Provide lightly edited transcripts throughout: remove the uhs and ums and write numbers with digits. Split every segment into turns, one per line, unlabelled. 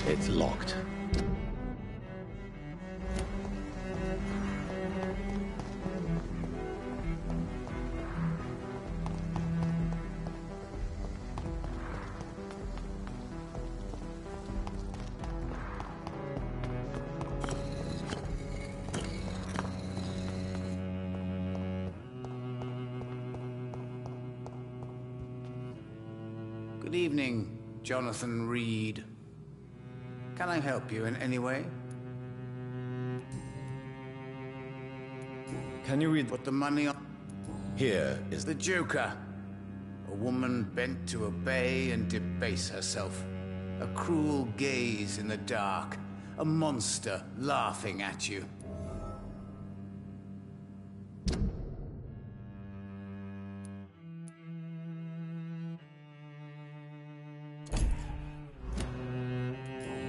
It's locked.
Good evening, Jonathan Reed. Can I help you in any way?
Can you read
Put the money on...
Here is
The Joker. A woman bent to obey and debase herself. A cruel gaze in the dark. A monster laughing at you.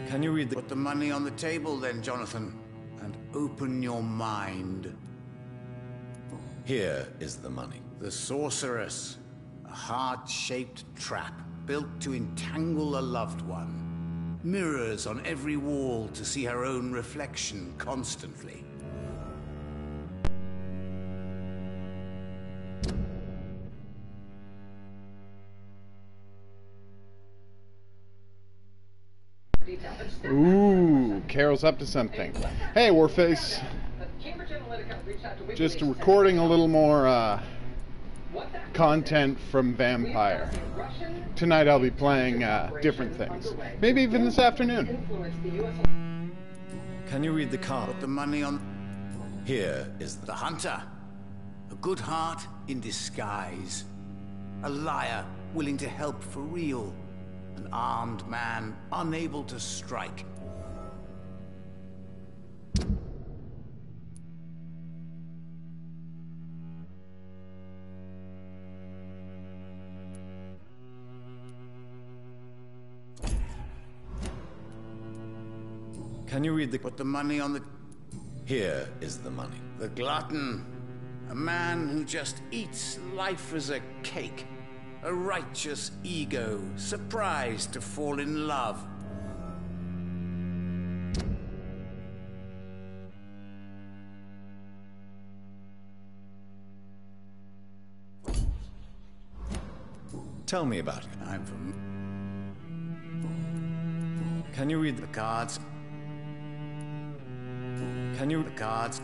Can you read the...
Put the money on the table then, Jonathan, and open your mind.
Here is the money.
The Sorceress. A heart-shaped trap built to entangle a loved one. Mirrors on every wall to see her own reflection constantly.
Ooh, Carol's up to something. Hey, Warface. Just recording a little more content from Vampyr. Tonight I'll be playing different things. Maybe even this afternoon.
Can you read the card?
Put the money on...
Here is
The Hunter. A good heart in disguise. A liar willing to help for real. An armed man unable to strike.
Can you read the...
Put the money on the...
Here is the money.
The Glutton. A man who just eats life as a cake. A righteous ego, surprised to fall in love.
Tell me about it.
I'm from
Can you read
the
the...
cards.
Can you...
The cards.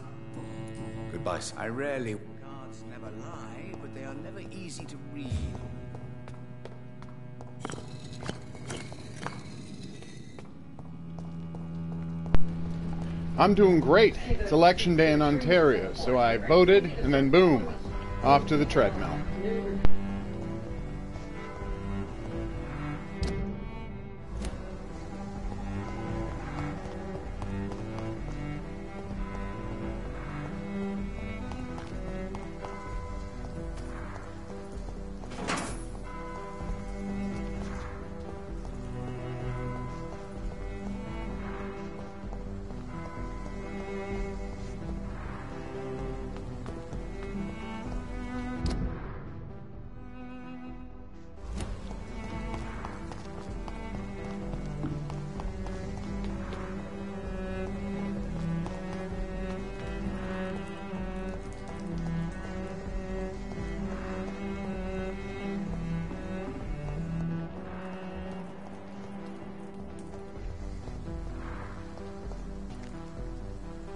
Goodbye, sir.
I rarely... Cards never lie, but they are never easy to read.
I'm doing great. It's election day in Ontario, so I voted, and then boom, off to the treadmill.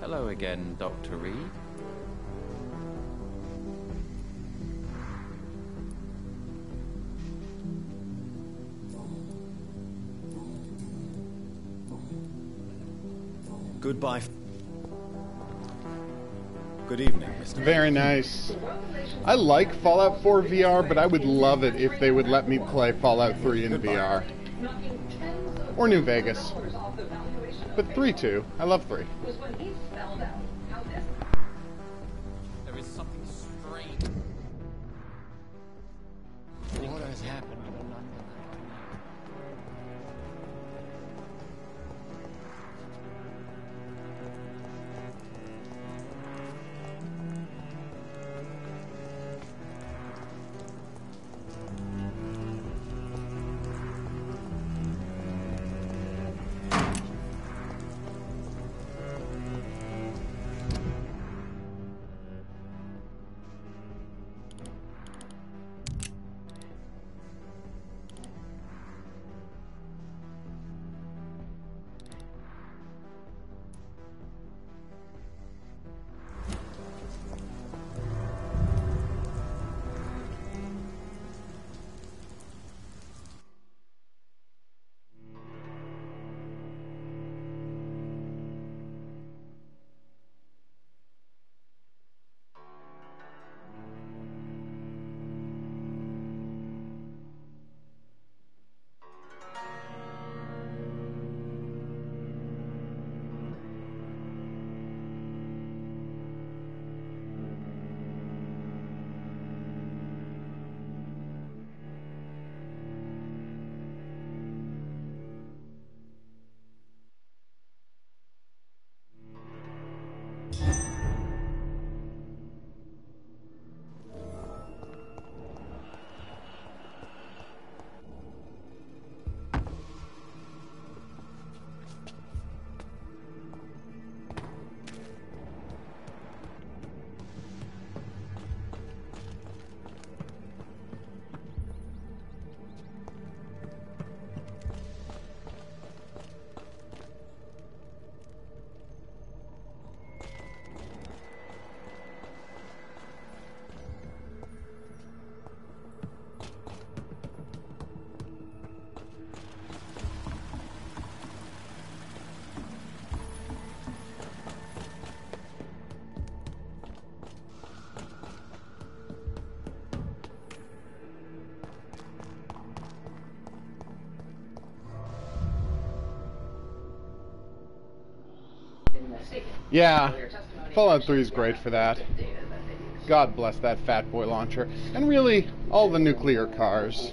Hello again, Dr. Reed.
Goodbye. Good evening, Mr.
Very nice. I like Fallout 4 VR, but I would love it if they would let me play Fallout 3 in VR. Or New Vegas. But 3 too. I love 3.
There is something strange. What has happened?
Yeah, Fallout 3 is great for that. God bless that fat boy launcher. And really, all the nuclear cars.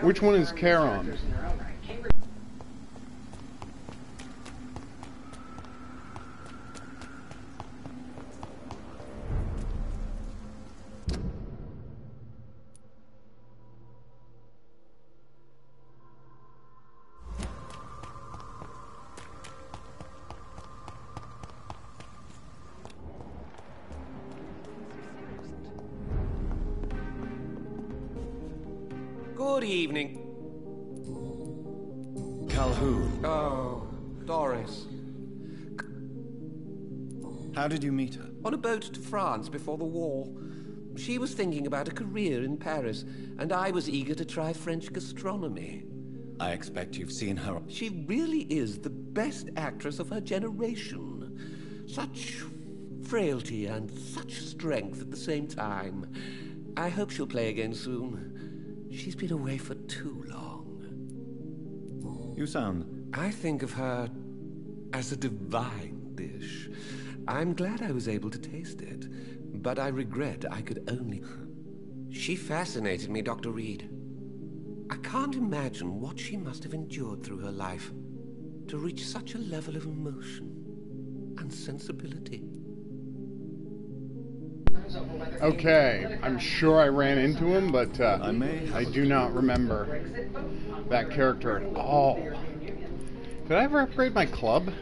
Which one is Charon?
Good evening.
Calhoun.
Oh, Doris.
How did you meet her?
On a boat to France before the war. She was thinking about a career in Paris, and I was eager to try French gastronomy.
I expect you've seen her.
She really is the best actress of her generation. Such frailty and such strength at the same time. I hope she'll play again soon. She's been away for too long.
You sound...
I think of her as a divine dish. I'm glad I was able to taste it, but I regret I could only... She fascinated me, Dr. Reed. I can't imagine what she must have endured through her life to reach such a level of emotion and sensibility.
Okay, I'm sure I ran into him, but I do not remember that character at all. Did I ever upgrade my club?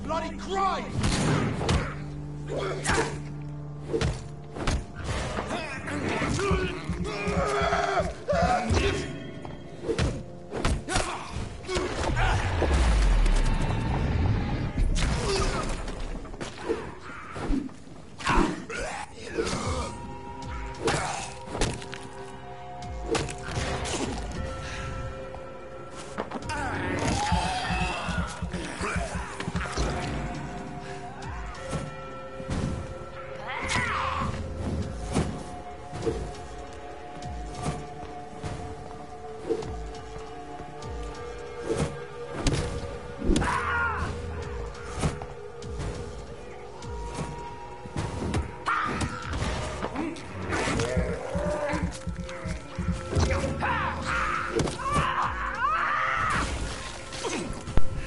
bloody crime!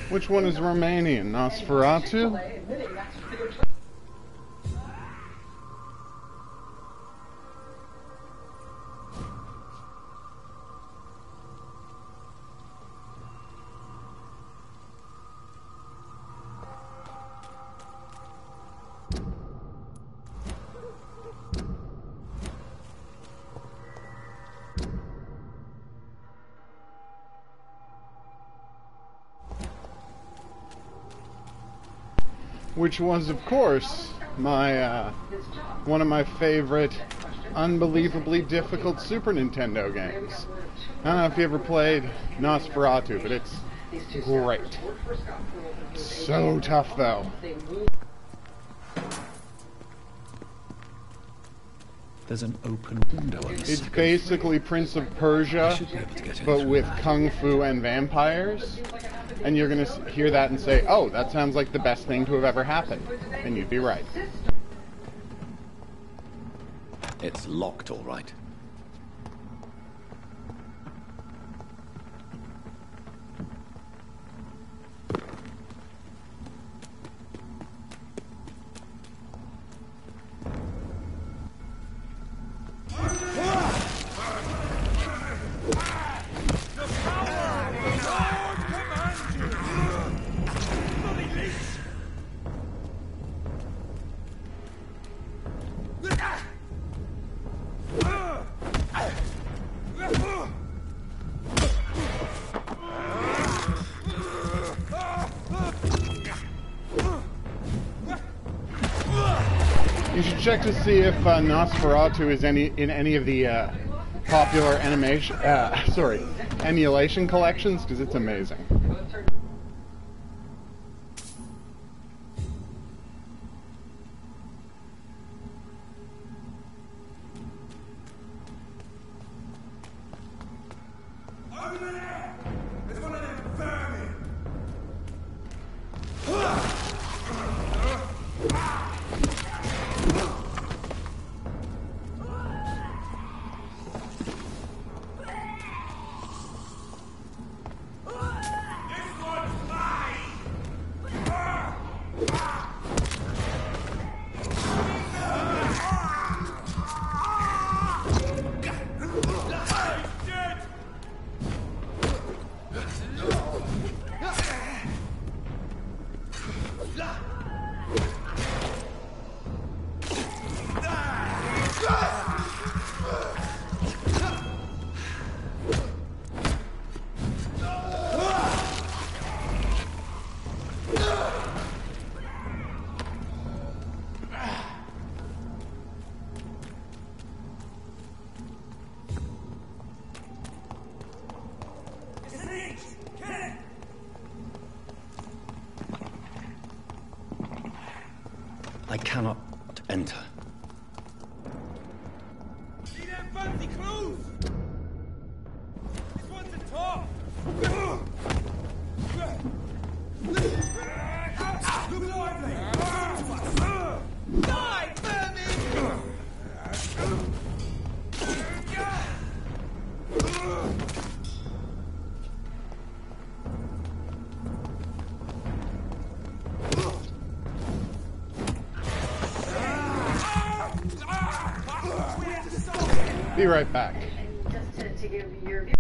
Which one is Romanian? Nosferatu? Which was, of course, my one of my favorite, unbelievably difficult Super Nintendo games. I don't know if you ever played Nosferatu, but it's great. So tough, though.
There's an open window on this.
It's basically Prince of Persia, but with kung fu and vampires. And you're going to hear that and say, oh, that sounds like the best thing to have ever happened. And you'd be right.
It's locked, all right.
You should check to see if Nosferatu is in any of the popular emulation collections, because it's amazing.
Over there! There's one of them vermin!
I cannot enter.
See them fancy clothes? This one's a top! Look lively! Die, vermin!
Be right back.
Just to give your view.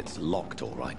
It's locked, all right.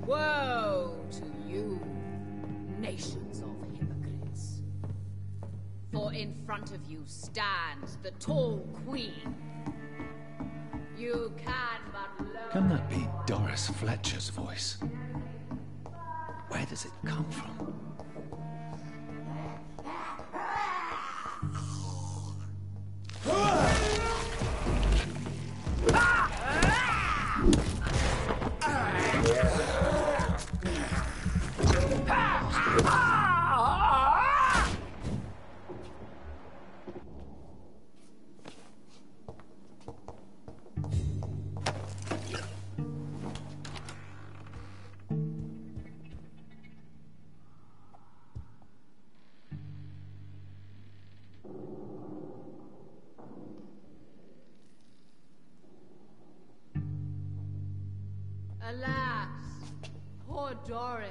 Woe to you, nations of hypocrites. For in front of you stands the tall queen. You can but learn...
Can that be Doris Fletcher's voice? Where does it come from?
Alas, poor Doris.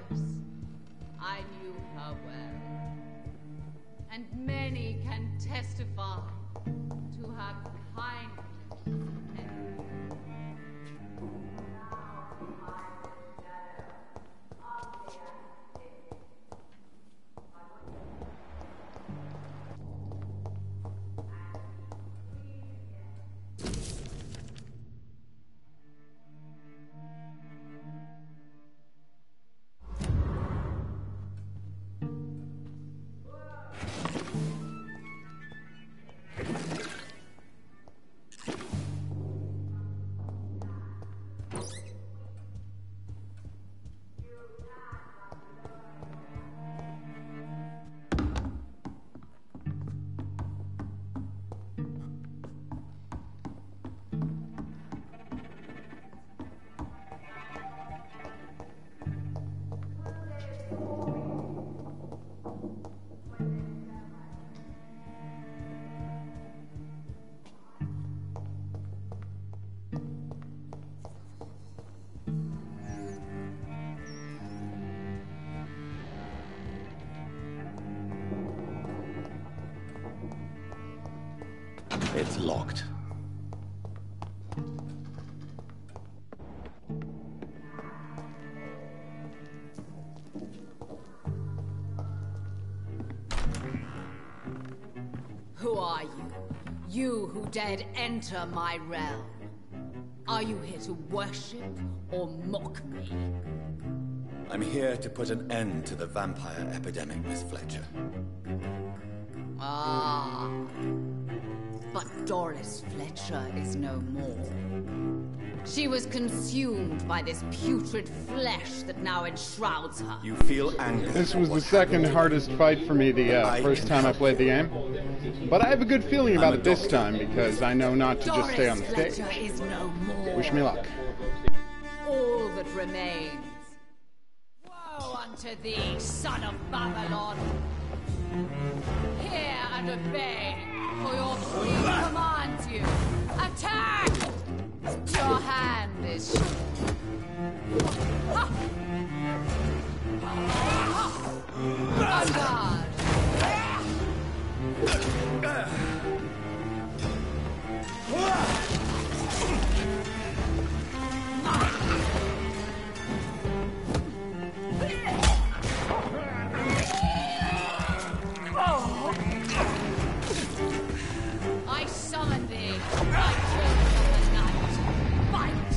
I knew her well. And many can testify to her kindness.
It's locked.
Who are you? You who dared enter my realm. Are you here to worship or mock me?
I'm here to put an end to the vampire epidemic, Miss Fletcher.
Ah. But Doris Fletcher is no more. She was consumed by this putrid flesh that now enshrouds her.
You feel angry.
This was the second hardest fight for me the first time I played the game. But I have a good feeling about it this time because I know not to just stay on the stage.
Doris Fletcher is no more.
Wish me luck.
All that remains. Woe unto thee, son of Babylon! Hear and obey, for your queen commands you. Attack! Your hand is ha! On guard! I summon thee, my children of the night. Fight,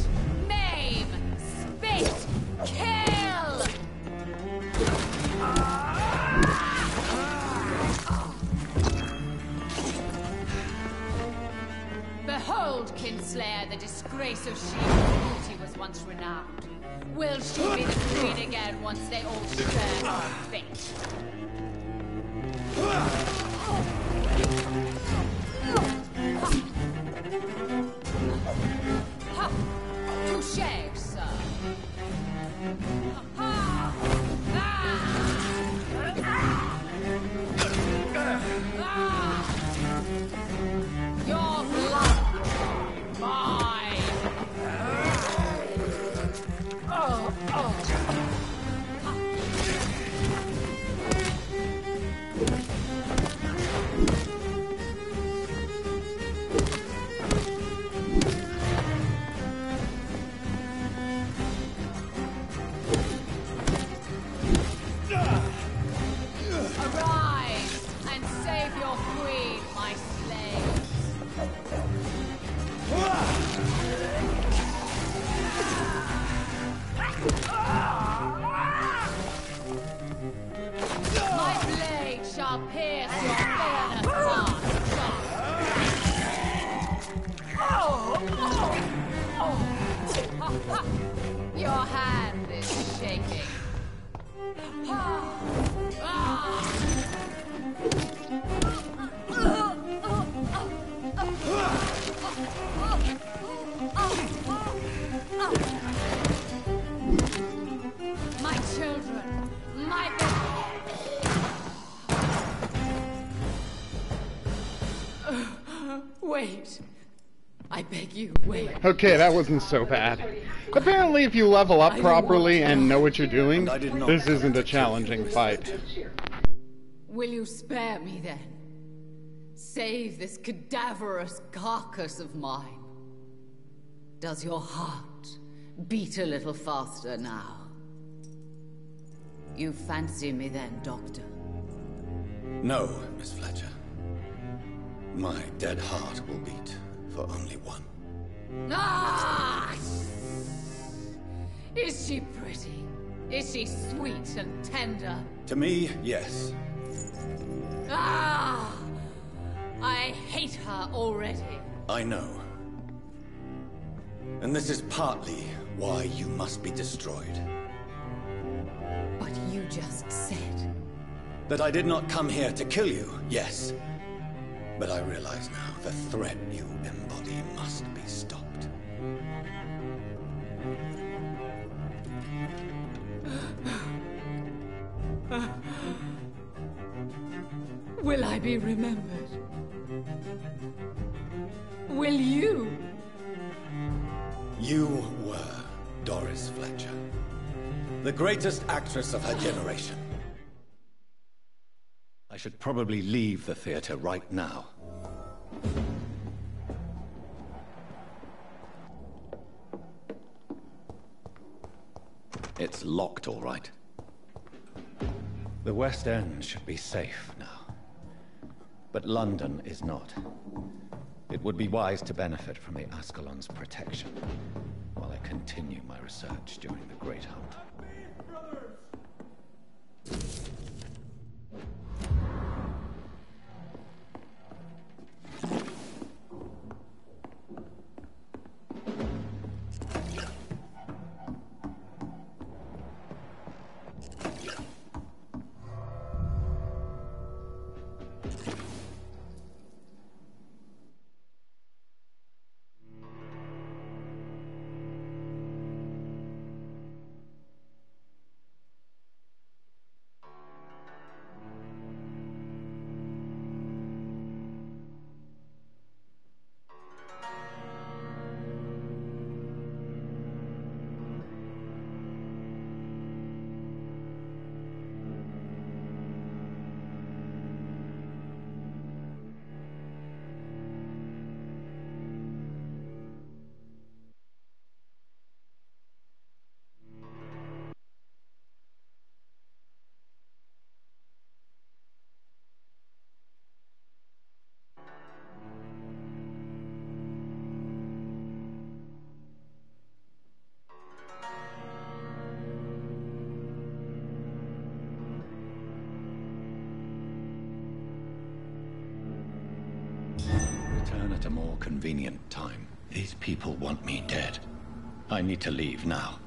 maim, spit, kill! Behold, Kinslayer, the disgrace of she whose beauty was once renowned. Will she be the queen again once they all share her fate? Touché, sir. Your blood, mine. Arise and save your queen, my slaves. My blade shall pierce your fearless heart. Your hand is shaking. My children, my wait. I beg you, wait.
Okay, that wasn't so bad. Apparently, if you level up properly and know what you're doing, this isn't a challenging fight.
Will you spare me then? Save this cadaverous carcass of mine. Does your heart beat a little faster now? You fancy me then, Doctor?
No, Miss Fletcher. My dead heart will beat for only one.
Ah! Is she pretty? Is she sweet and tender?
To me, yes.
Ah! I hate her already.
I know. And this is partly why you must be destroyed.
But you just said...
That I did not come here to kill you, yes. But I realize now the threat you embody must be stopped.
Will I be remembered? Will you?
You were Doris Fletcher, the greatest actress of her generation. I should probably leave the theater right now. It's locked, all right. The West End should be safe now. But London is not. It would be wise to benefit from the Ascalon's protection while I continue my research during the Great Hunt. at a more convenient time. These people want me dead. I need to leave now.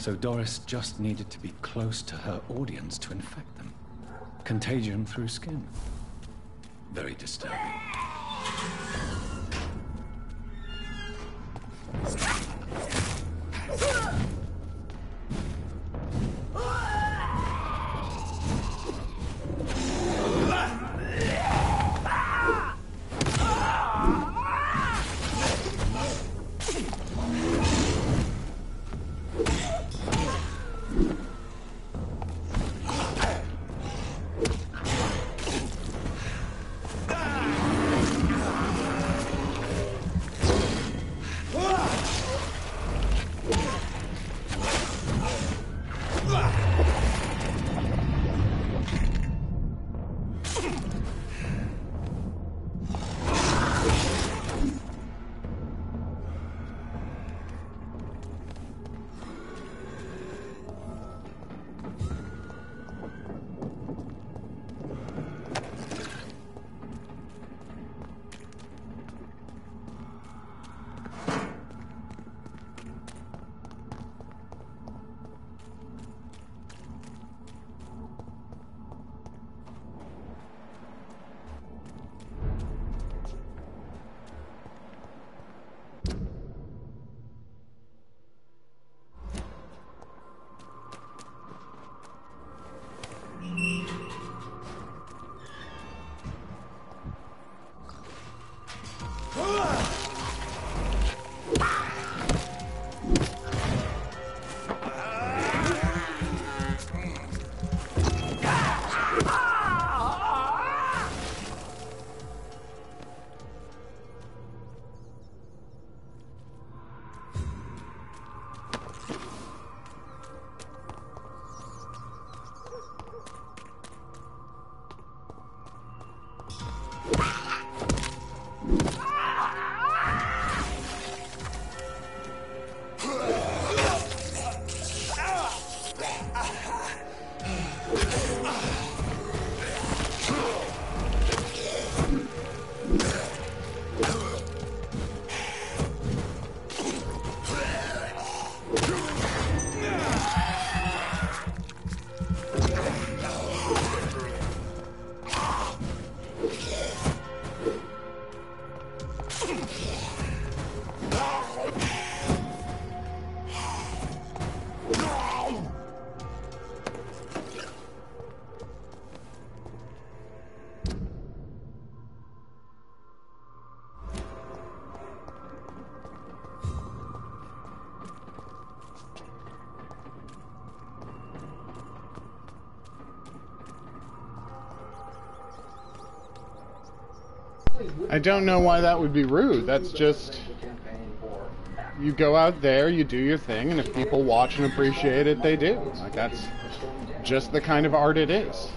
So Doris just needed to be close to her audience to infect them. Contagion through skin. Very disturbing.
I don't know why that would be rude. That's just... You go out there, you do your thing, and if people watch and appreciate it, they do. Like, that's just the kind of art it is.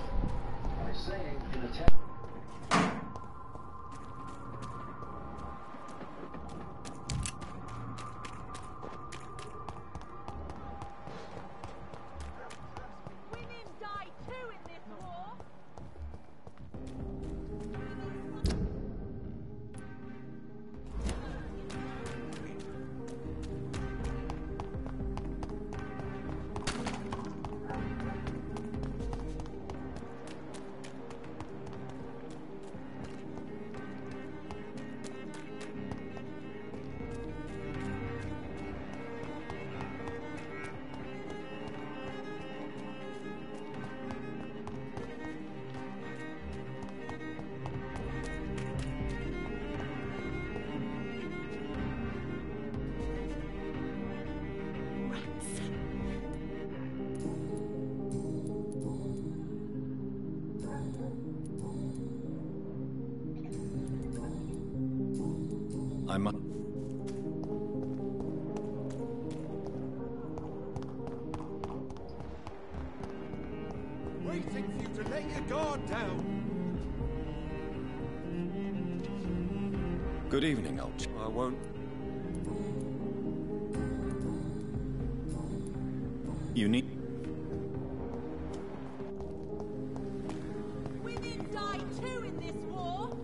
I'm...
Waiting for you to lay your guard down.
Good evening, old chap.
I won't.
You need...
Women die too in this war.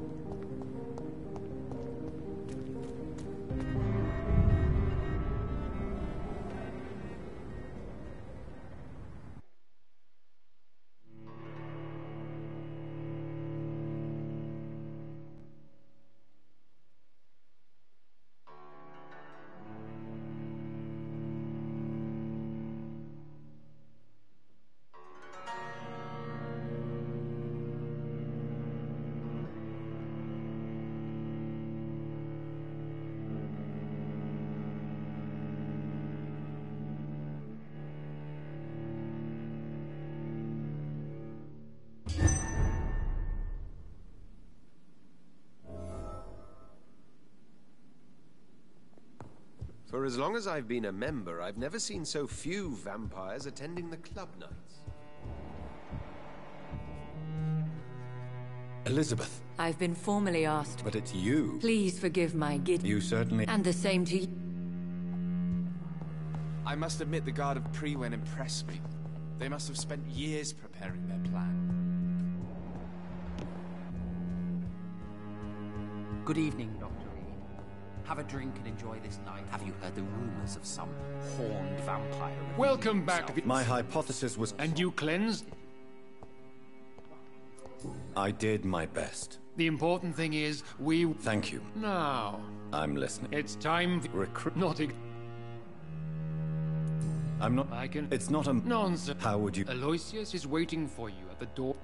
For as long as I've been a member, I've never seen so few vampires attending the club nights.
Elizabeth,
I've been formally asked.
but it's you.
Please forgive my gid.
You certainly...
And the same to you.
I must admit the Guard of Prewen impressed me. They must have spent years preparing their plan.
Good evening, Dr. Reed. Have a drink and enjoy this night. Have you heard the rumors of some horned vampire?
Welcome back.
My hypothesis was...
And you cleansed?
I did my best.
The important thing is, we...
Thank you.
Now...
I'm listening.
It's time for...
Recruit...
Not...
I'm not...
I can...
It's not a...
Nonsense.
How would you...
Aloysius is waiting for you at the door.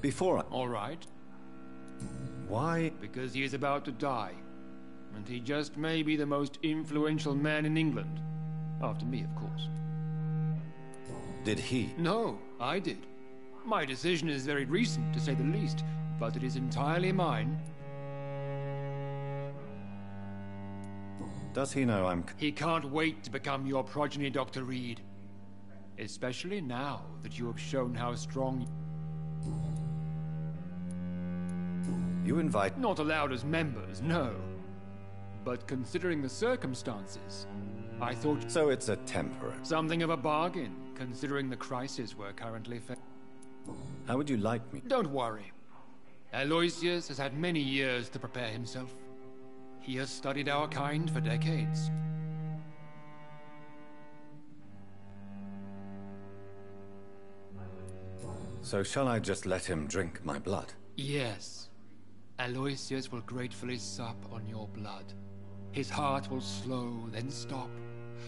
Before I...
All right.
Why?
Because he is about to die. And he just may be the most influential man in England. After me, of course.
Did he?
No, I did. My decision is very recent, to say the least, but it is entirely mine.
Does he know I'm...
He can't wait to become your progeny, Dr. Reed. Especially now that you have shown how strong...
You invite...
Not allowed as members, no. But considering the circumstances, I thought...
So it's a temporary...
Something of a bargain, considering the crisis we're currently facing.
How would you like me?
Don't worry. Aloysius has had many years to prepare himself. He has studied our kind for decades.
So shall I just let him drink my blood?
Yes. Aloysius will gratefully sup on your blood. His heart will slow, then stop.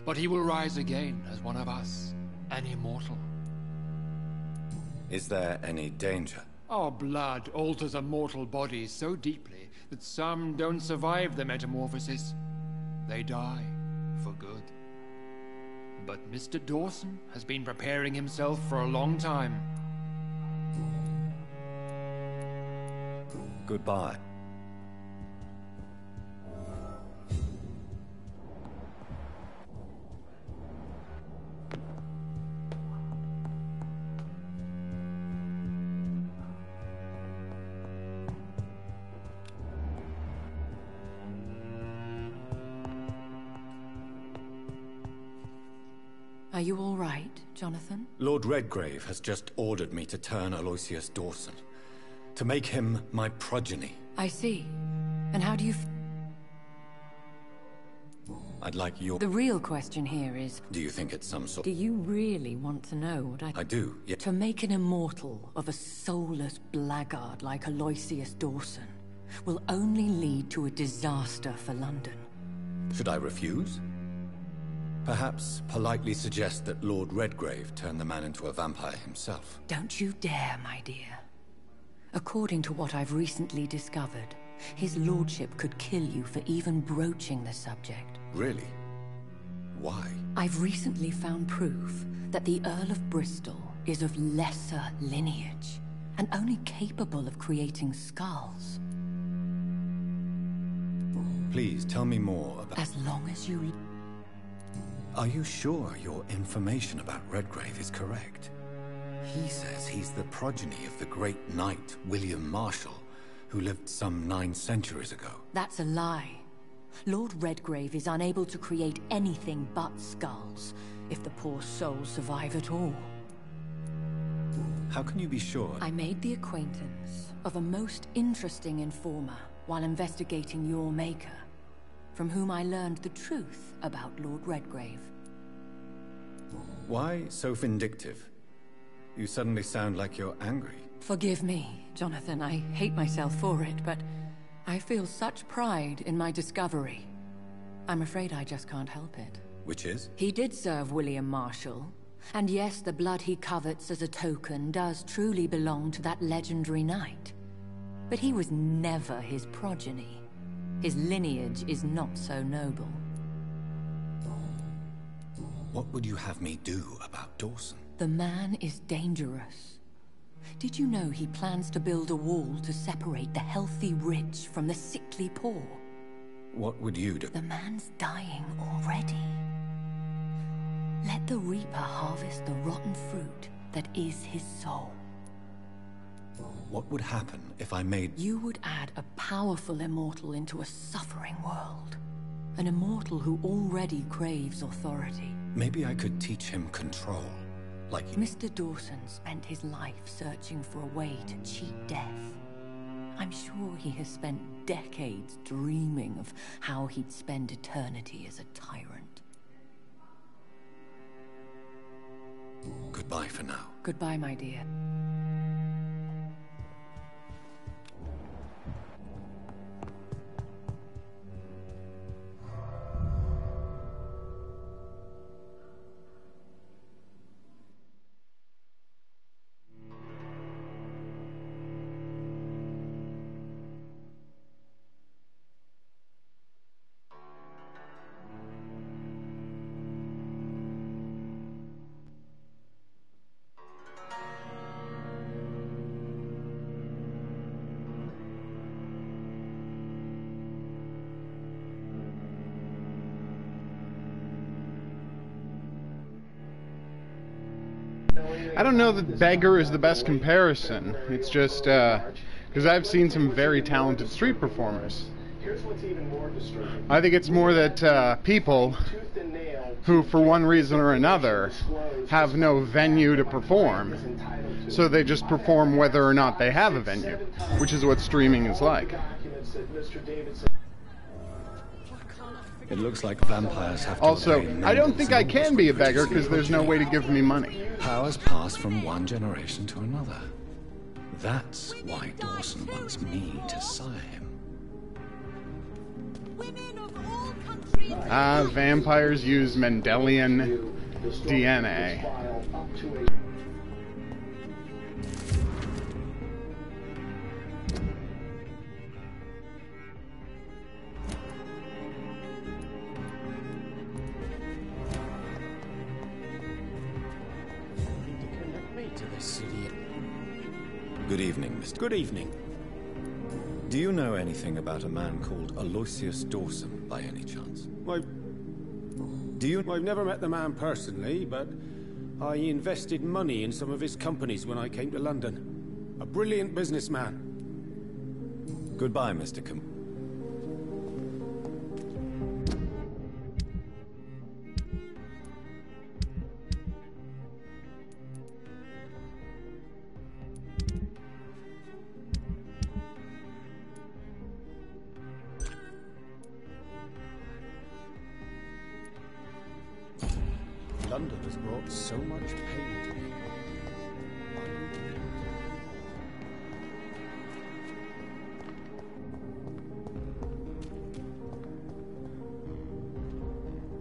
But he will rise again as one of us, an immortal.
Is there any danger?
Our blood alters a mortal body so deeply that some don't survive the metamorphosis. They die for good. But Mr. Dawson has been preparing himself for a long time.
Goodbye.
Are you all right, Jonathan?
Lord Redgrave has just ordered me to turn Aloysius Dawson, to make him my progeny.
I see. And how do you
I'd like your...
The real question here is...
Do you think it's some sort...
Do you really want to know what
I do, yeah.
To make an immortal of a soulless blackguard like Aloysius Dawson will only lead to a disaster for London.
Should I refuse? Perhaps politely suggest that Lord Redgrave turn the man into a vampire himself.
Don't you dare, my dear. According to what I've recently discovered, his lordship could kill you for even broaching the subject.
Really? Why?
I've recently found proof that the Earl of Bristol is of lesser lineage and only capable of creating skulls.
Please tell me more about...
As long as you...
Are you sure your information about Redgrave is correct? He says he's the progeny of the great knight William Marshall, who lived some 9 centuries ago.
That's a lie. Lord Redgrave is unable to create anything but skulls, if the poor souls survive at all.
How can you be sure?
I made the acquaintance of a most interesting informer while investigating your maker, from whom I learned the truth about Lord Redgrave.
Why so vindictive? You suddenly sound like you're angry.
Forgive me, Jonathan. I hate myself for it, but I feel such pride in my discovery. I'm afraid I just can't help it.
Which is?
He did serve William Marshall, and yes, the blood he covets as a token does truly belong to that legendary knight. But he was never his progeny. His lineage is not so noble.
What would you have me do about Dawson?
The man is dangerous. Did you know he plans to build a wall to separate the healthy rich from the sickly poor?
What would you do?
The man's dying already. Let the reaper harvest the rotten fruit that is his soul.
What would happen if I made...
You would add a powerful immortal into a suffering world. An immortal who already craves authority.
Maybe I could teach him control, like...
Mr. Dawson spent his life searching for a way to cheat death. I'm sure he has spent decades dreaming of how he'd spend eternity as a tyrant.
Goodbye for now.
Goodbye, my dear.
I don't know that beggar is the best comparison. It's just, because I've seen some very talented street performers. I think it's more that people who, for one reason or another, have no venue to perform, so they just perform whether or not they have a venue, which is what streaming is like.
It looks like vampires have to...
Also, I don't think I can be a beggar because there's no way to give me money.
Powers pass from one generation to another. That's why Dawson wants me to sire him.
Vampires use Mendelian DNA.
Good evening, Mr.
Good evening.
Do you know anything about a man called Aloysius Dawson, by any chance?
I've never met the man personally, but I invested money in some of his companies when I came to London. A brilliant businessman.
Goodbye, Mr. Com...
London has brought so much pain to me.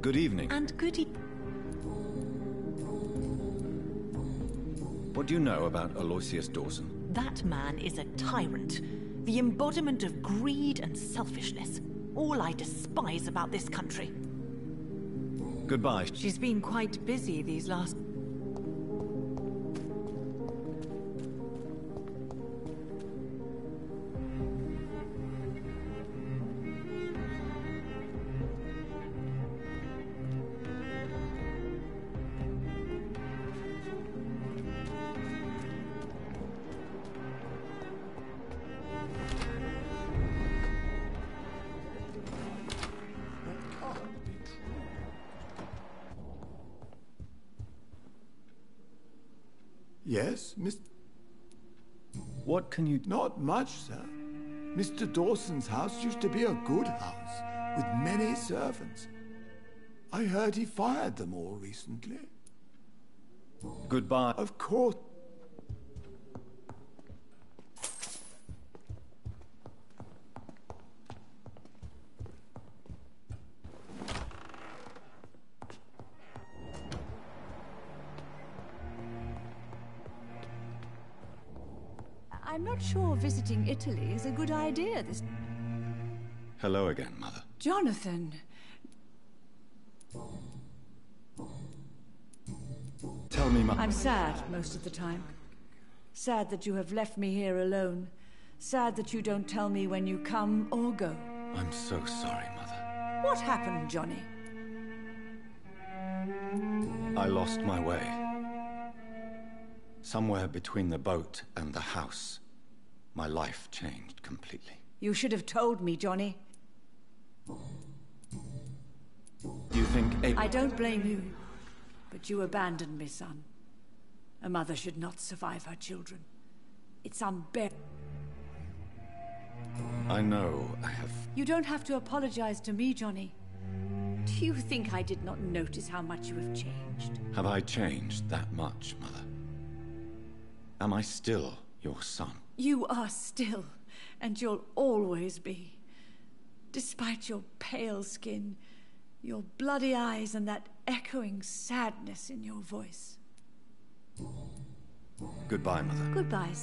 Good evening.
And good
What do you know about Aloysius Dawson?
That man is a tyrant. The embodiment of greed and selfishness. All I despise about this country.
Goodbye.
She's been quite busy these last...
Yes, Mr.
What can you...
Not much, sir. Mr. Dawson's house used to be a good house, with many servants. I heard he fired them all recently.
Goodbye.
Of course.
I'm not sure visiting Italy is a good idea this...
Hello again, Mother.
Jonathan!
Tell me,
I'm sad most of the time. Sad that you have left me here alone. Sad that you don't tell me when you come or go.
I'm so sorry, Mother.
What happened, Johnny?
I lost my way. Somewhere between the boat and the house, my life changed completely.
You should have told me, Johnny.
Do you think
I don't blame you, but you abandoned me, son. A mother should not survive her children. It's unbearable.
I know I have...
You don't have to apologize to me, Johnny. Do you think I did not notice how much you have changed?
Have I changed that much, Mother? Am I still your son?
You are still, and you'll always be. Despite your pale skin, your bloody eyes, and that echoing sadness in your voice.
Goodbye, Mother.
Goodbye.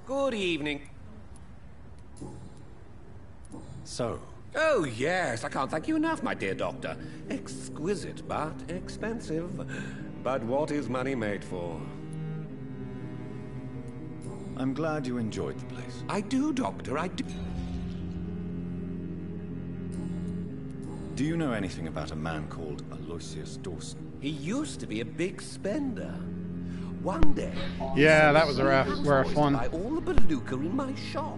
Good evening.
So?
Oh, yes. I can't thank you enough, my dear doctor. Exquisite, but expensive. But what is money made for?
I'm glad you enjoyed the place.
I do, Doctor, I do.
Do you know anything about a man called Aloysius Dawson?
He used to be a big spender. One day...
Yeah, that was a rough one.
...buy all the beluga in my shop.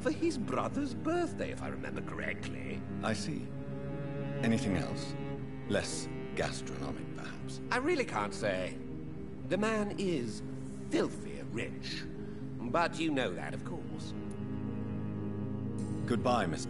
For his brother's birthday, if I remember correctly.
I see. Anything else? Less gastronomic, perhaps?
I really can't say. The man is filthy rich. But you know that, of course.
Goodbye, Miss...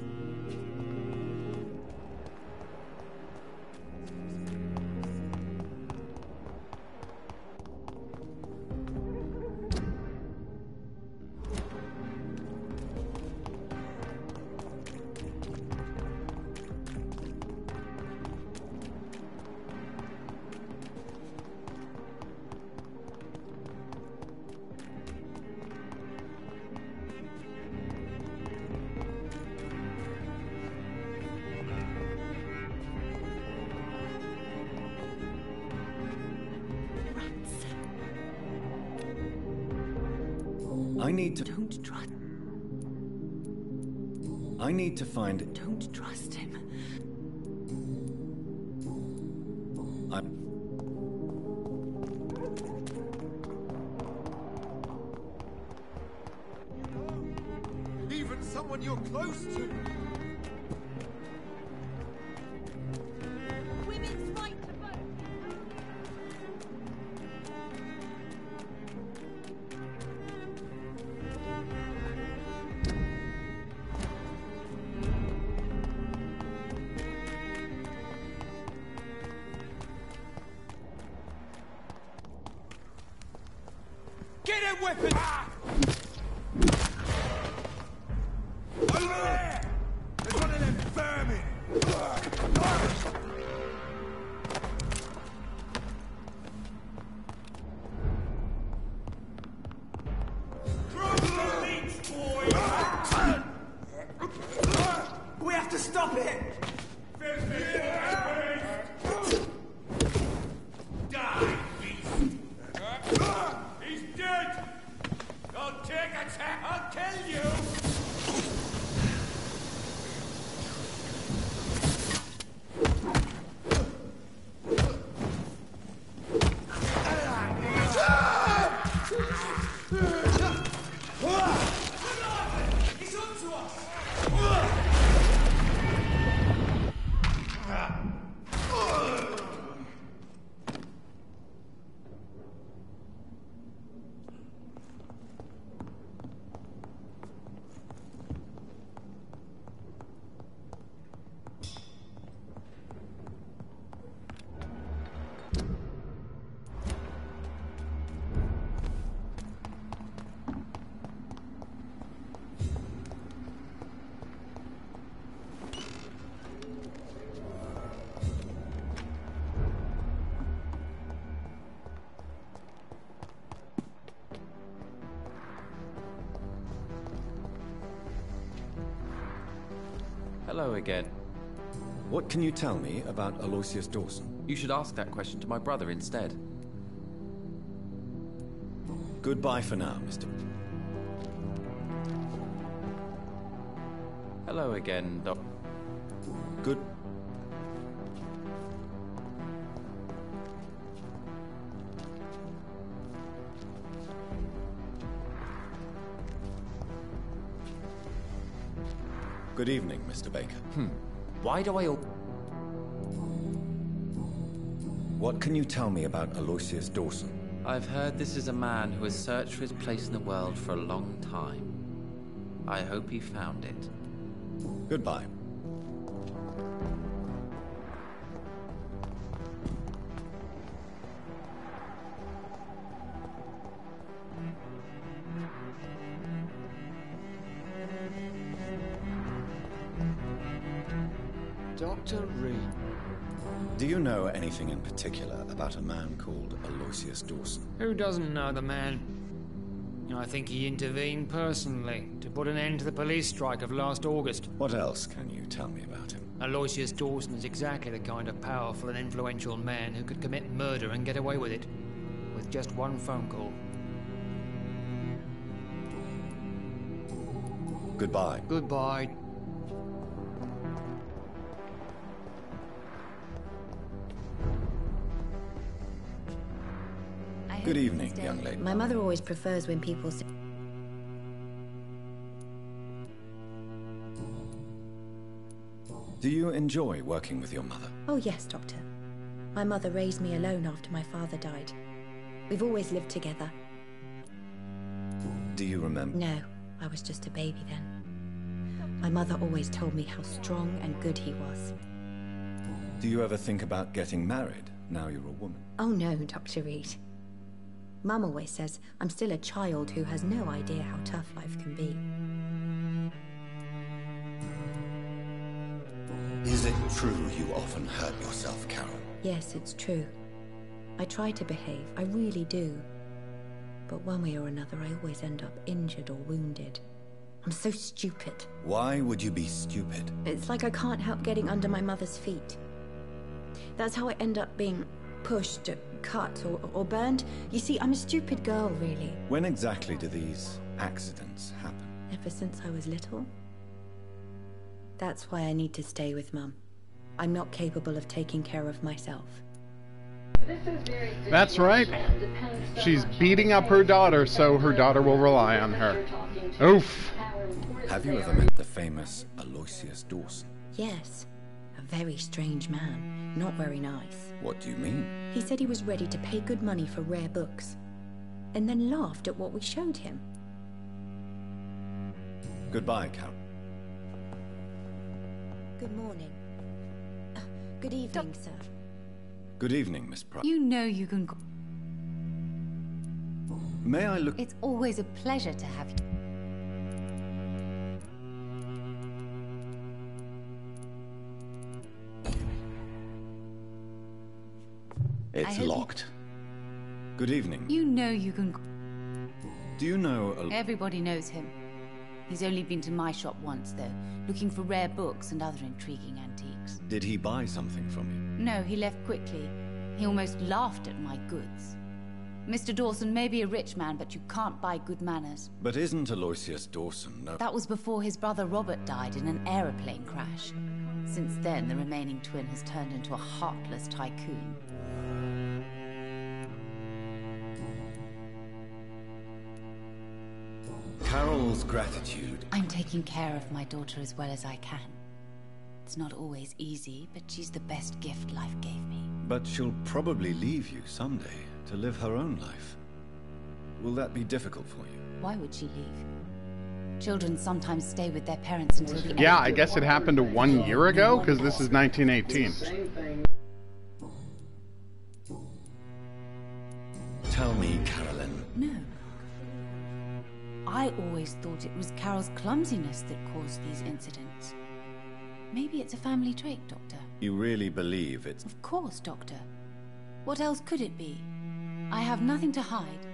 I need to...
Don't trust...
I need to find...
Don't trust him.
Even someone you're close to.
Women's right to vote.
Get a weapon! Over there! There's one of them vermin! Cross the links, boy! We have to stop it! Die, beast! He's dead! Don't take a tap, I'll kill you! He's on to us!
Hello again.
What can you tell me about Aloysius Dawson?
You should ask that question to my brother instead.
Goodbye for now, Mr.
Hello again, Doc.
Good... Good evening, Mr. Baker.
Why do I...
What can you tell me about Aloysius Dawson?
I've heard this is a man who has searched for his place in the world for a long time. I hope he found it.
Goodbye.
Dr. Reed.
Do you know anything in particular about a man called Aloysius Dawson?
Who doesn't know the man? I think he intervened personally to put an end to the police strike of last August.
What else can you tell me about him?
Aloysius Dawson is exactly the kind of powerful and influential man who could commit murder and get away with it. With just one phone call.
Goodbye.
Goodbye.
Good evening, young lady.
My mother always prefers when people say...
Do you enjoy working with your mother?
Oh yes, Doctor. My mother raised me alone after my father died. We've always lived together.
Do you remember?
No, I was just a baby then. My mother always told me how strong and good he was.
Do you ever think about getting married, now you're a woman?
Oh no, Dr. Reed. Mum always says I'm still a child who has no idea how tough life can be.
Is it true you often hurt yourself, Carol?
Yes, it's true. I try to behave, I really do. But one way or another, I always end up injured or wounded. I'm so stupid.
Why would you be stupid?
It's like I can't help getting under my mother's feet. That's how I end up being pushed, cut, or burned. You see, I'm a stupid girl, really.
When exactly do these accidents happen.
Ever since I was little? That's why I need to stay with Mum. I'm not capable of taking care of myself.
That's right. She's beating up her daughter so her daughter will rely on her. Oof.
Have you ever met the famous Aloysius Dawson?
Yes. A very strange man. Not very nice.
What do you mean?
He said he was ready to pay good money for rare books, and then laughed at what we showed him.
Goodbye, Carol.
Good morning. Good evening, sir.
Good evening, Miss Price.
You know you can...
May I look...
It's always a pleasure to have you.
It's locked. Good evening.
You know you can...
Do you know...
Everybody knows him. He's only been to my shop once, though, looking for rare books and other intriguing antiques.
Did he buy something from you?
No, he left quickly. He almost laughed at my goods. Mr. Dawson may be a rich man, but you can't buy good manners.
But isn't Aloysius Dawson no...
That was before his brother Robert died in an aeroplane crash. Since then, the remaining twin has turned into a heartless tycoon.
Carol's gratitude...
I'm taking care of my daughter as well as I can. It's not always easy, but she's the best gift life gave me.
But she'll probably leave you someday to live her own life. Will that be difficult for you?
Why would she leave? Children sometimes stay with their parents until the end.
Yeah, I guess it happened 1 year ago, because this is 1918.
Tell me, Carolyn.
No. I always thought it was Carol's clumsiness that caused these incidents. Maybe it's a family trait, Doctor.
You really believe it's...
Of course, Doctor. What else could it be? I have nothing to hide.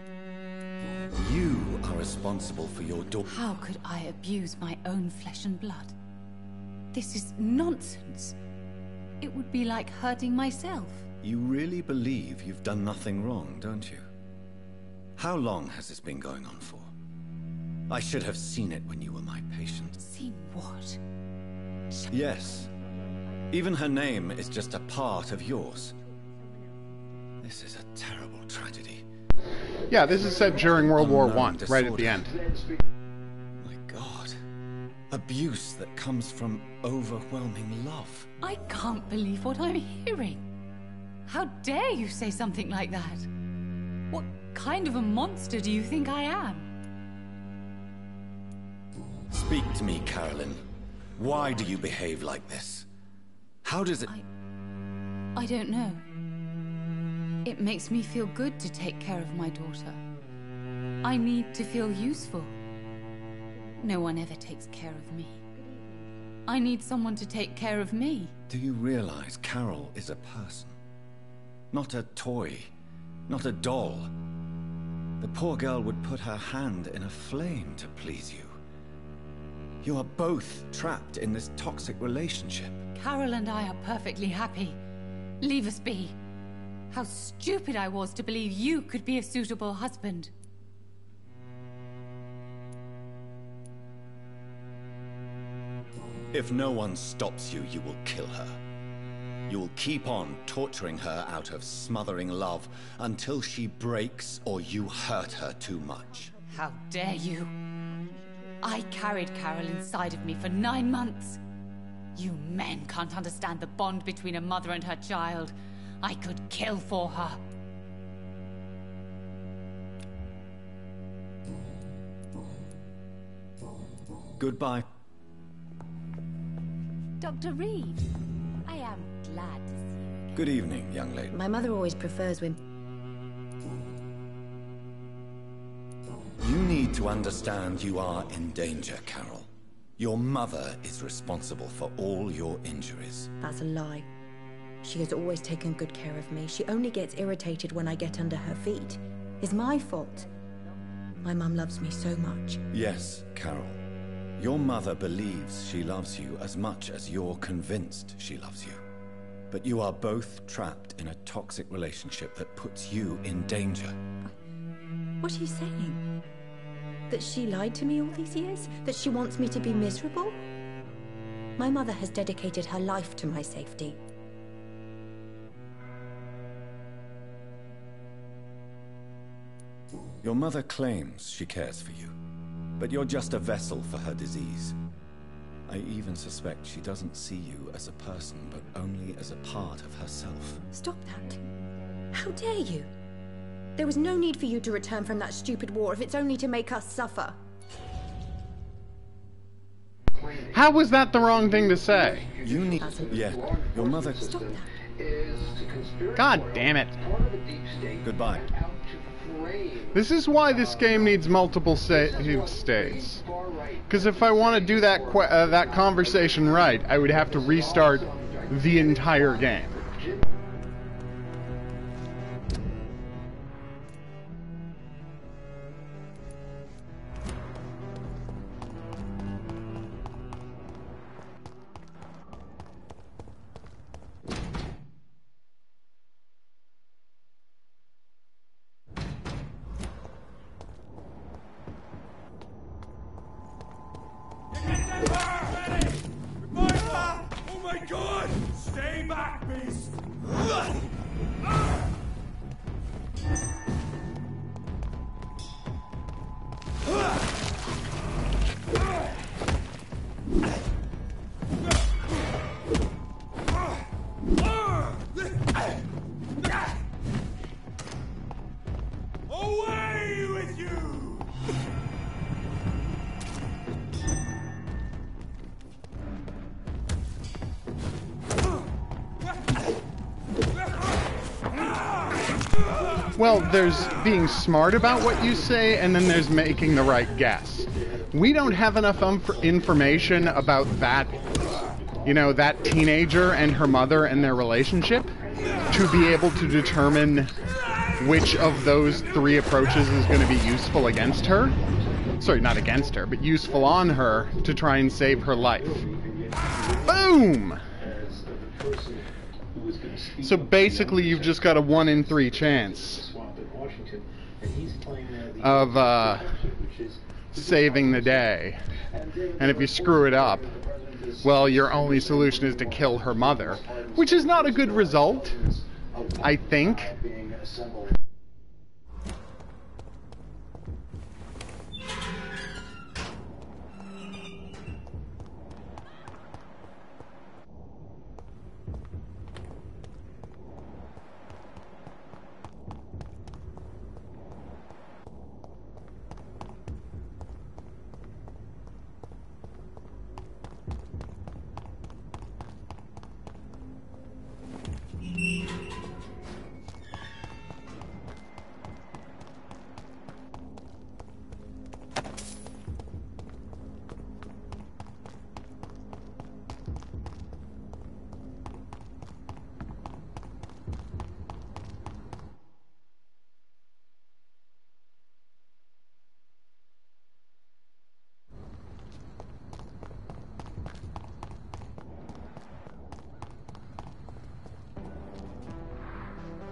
You are responsible for your daughter.
How could I abuse my own flesh and blood? This is nonsense. It would be like hurting myself.
You really believe you've done nothing wrong, don't you? How long has this been going on for? I should have seen it when you were my patient.
Seen what?
Yes. Even her name is just a part of yours. This is a terrible tragedy.
Yeah, this is set during World War I, right at the end.
My God. Abuse that comes from overwhelming love.
I can't believe what I'm hearing. How dare you say something like that? What kind of a monster do you think I am?
Speak to me, Carolyn. Why do you behave like this? How does it...
I don't know. It makes me feel good to take care of my daughter. I need to feel useful. No one ever takes care of me. I need someone to take care of me.
Do you realize Carol is a person? Not a toy. Not a doll. The poor girl would put her hand in a flame to please you. You are both trapped in this toxic relationship.
Carol and I are perfectly happy. Leave us be. How stupid I was to believe you could be a suitable husband.
If no one stops you, you will kill her. You will keep on torturing her out of smothering love until she breaks or you hurt her too much.
How dare you? I carried Carol inside of me for 9 months. You men can't understand the bond between a mother and her child. I could kill for her.
Goodbye.
Dr. Reed, I am glad to see you.
Good evening, young lady.
My mother always prefers when...
You need to understand you are in danger, Carol. Your mother is responsible for all your injuries.
That's a lie. She has always taken good care of me. She only gets irritated when I get under her feet. It's my fault. My mum loves me so much.
Yes, Carol. Your mother believes she loves you as much as you're convinced she loves you. But you are both trapped in a toxic relationship that puts you in danger.
What are you saying? that she lied to me all these years? That she wants me to be miserable? My mother has dedicated her life to my safety.
Your mother claims she cares for you, but you're just a vessel for her disease. I even suspect she doesn't see you as a person, but only as a part of herself.
Stop that. How dare you? There was no need for you to return from that stupid war if it's only to make us suffer.
How was that the wrong thing to say?
You need... Yeah, your mother...
Stop that.
God damn it.
Goodbye.
This is why this game needs multiple save states. Because if I want to do that conversation right, I would have to restart the entire game.
Oh my god! Stay back, beast! Away with you!
Well, there's being smart about what you say, and then there's making the right guess. We don't have enough information about that, that teenager and her mother and their relationship to be able to determine which of those three approaches is going to be useful against her. Sorry, not against her, but useful on her to try and save her life. Boom! So basically, you've just got a 1 in 3 chance of saving the day. And if you screw it up, well, your only solution is to kill her mother, which is not a good result, I think.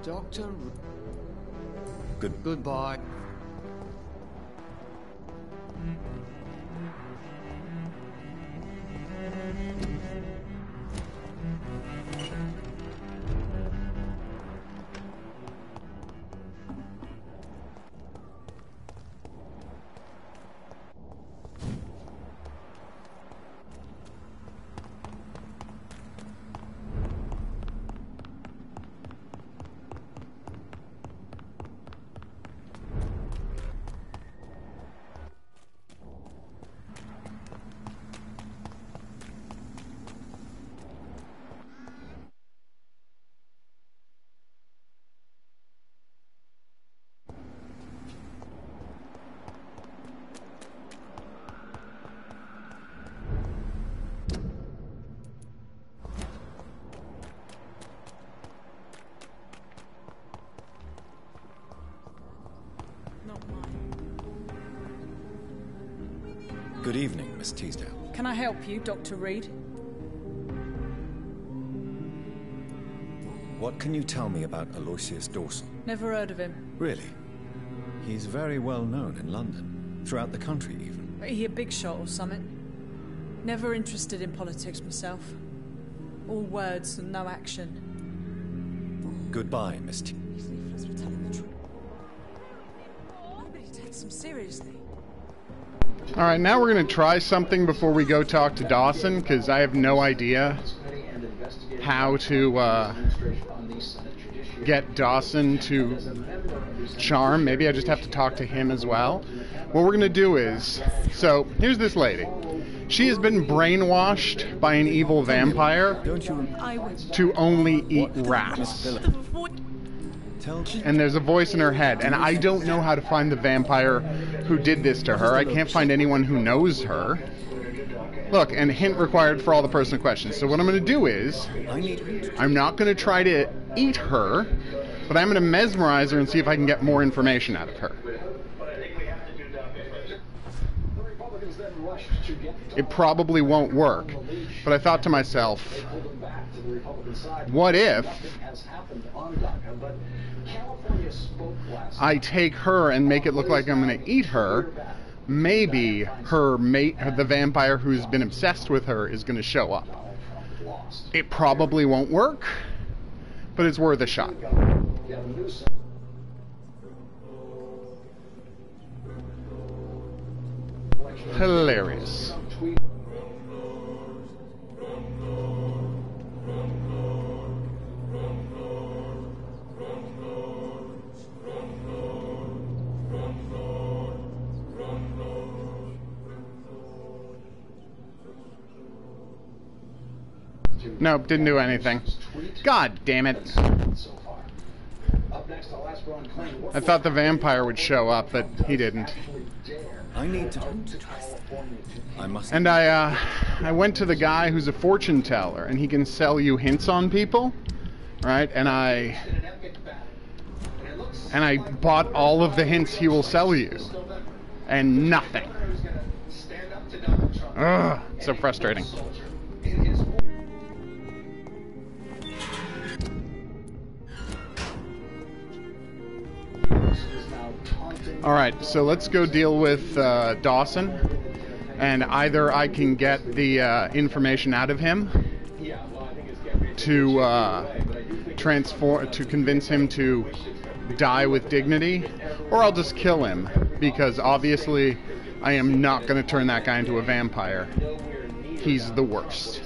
Doctor...
Goodbye. Good evening, Miss Teasdale.
Can I help you, Dr. Reed?
What can you tell me about Aloysius Dawson?
Never heard of him.
Really? He's very well known in London. Throughout the country, even.
Are he a big shot or something? Never interested in politics myself. All words and no action.
Goodbye, Miss T.
These leaflets were telling the truth. Nobody takes him seriously.
Alright, now we're going to try something before we go talk to Dawson, because I have no idea how to get Dawson to charm. Maybe I just have to talk to him as well. What we're going to do is, so here's this lady. She has been brainwashed by an evil vampire to only eat rats. And there's a voice in her head, and I don't know how to find the vampire who did this to her. I can't find anyone who knows her. Look, and hint required for all the personal questions. So what I'm going to do is, I'm not going to try to eat her, but I'm going to mesmerize her and see if I can get more information out of her. It probably won't work, but I thought to myself, what if I take her and make it look like I'm going to eat her? Maybe her mate, the vampire who's been obsessed with her, is going to show up. It probably won't work, but it's worth a shot. Hilarious. Nope, didn't do anything. God damn it. I thought the vampire would show up, but he didn't.
I need to... I must...
And I went to the guy who's a fortune teller, and he can sell you hints on people, right? And I bought all of the hints he will sell you, and nothing. Ugh, so frustrating. Alright, so let's go deal with Dawson, and either I can get the information out of him to convince him to die with dignity, or I'll just kill him, because obviously I am not going to turn that guy into a vampire. He's the worst.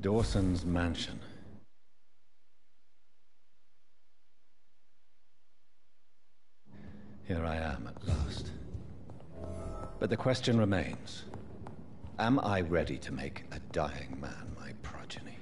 Dawson's mansion. Here I am at last. But the question remains, am I ready to make a dying man my progeny?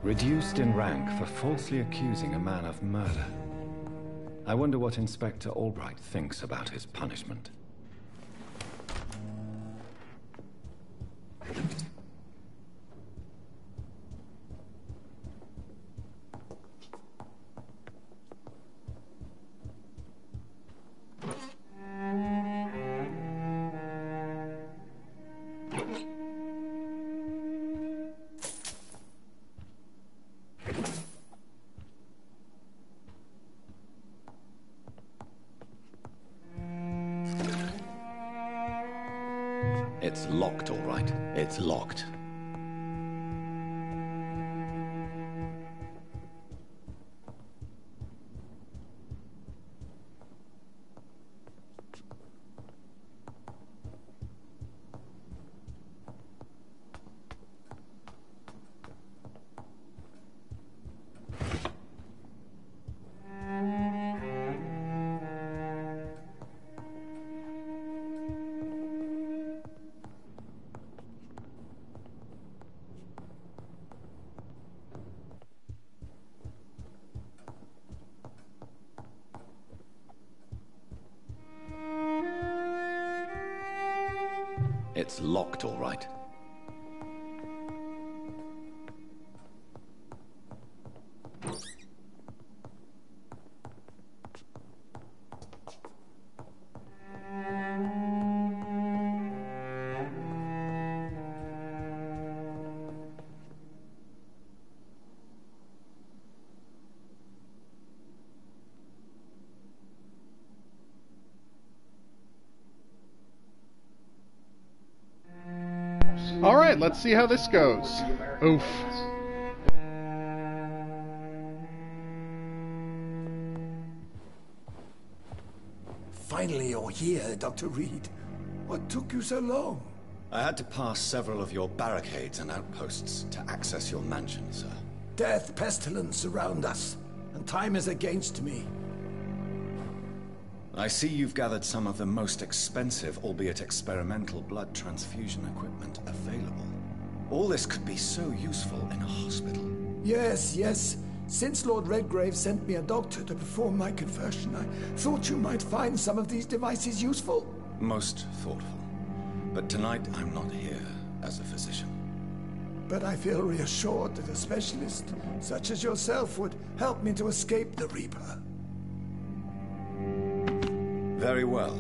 Reduced in rank for falsely accusing a man of murder. I wonder what Inspector Albright thinks about his punishment. It's locked, all right. It's locked. It's locked, all right.
All right, let's see how this goes. Oof.
Finally you're here, Dr. Reed. What took you so long?
I had to pass several of your barricades and outposts to access your mansion, sir.
Death, pestilence surround us, and time is against me.
I see you've gathered some of the most expensive, albeit experimental, blood transfusion equipment available. All this could be so useful in a hospital.
Yes, yes. Since Lord Redgrave sent me a doctor to perform my conversion, I thought you might find some of these devices useful.
Most thoughtful. But tonight I'm not here as a physician.
But I feel reassured that a specialist such as yourself would help me to escape the Reaper.
Very well.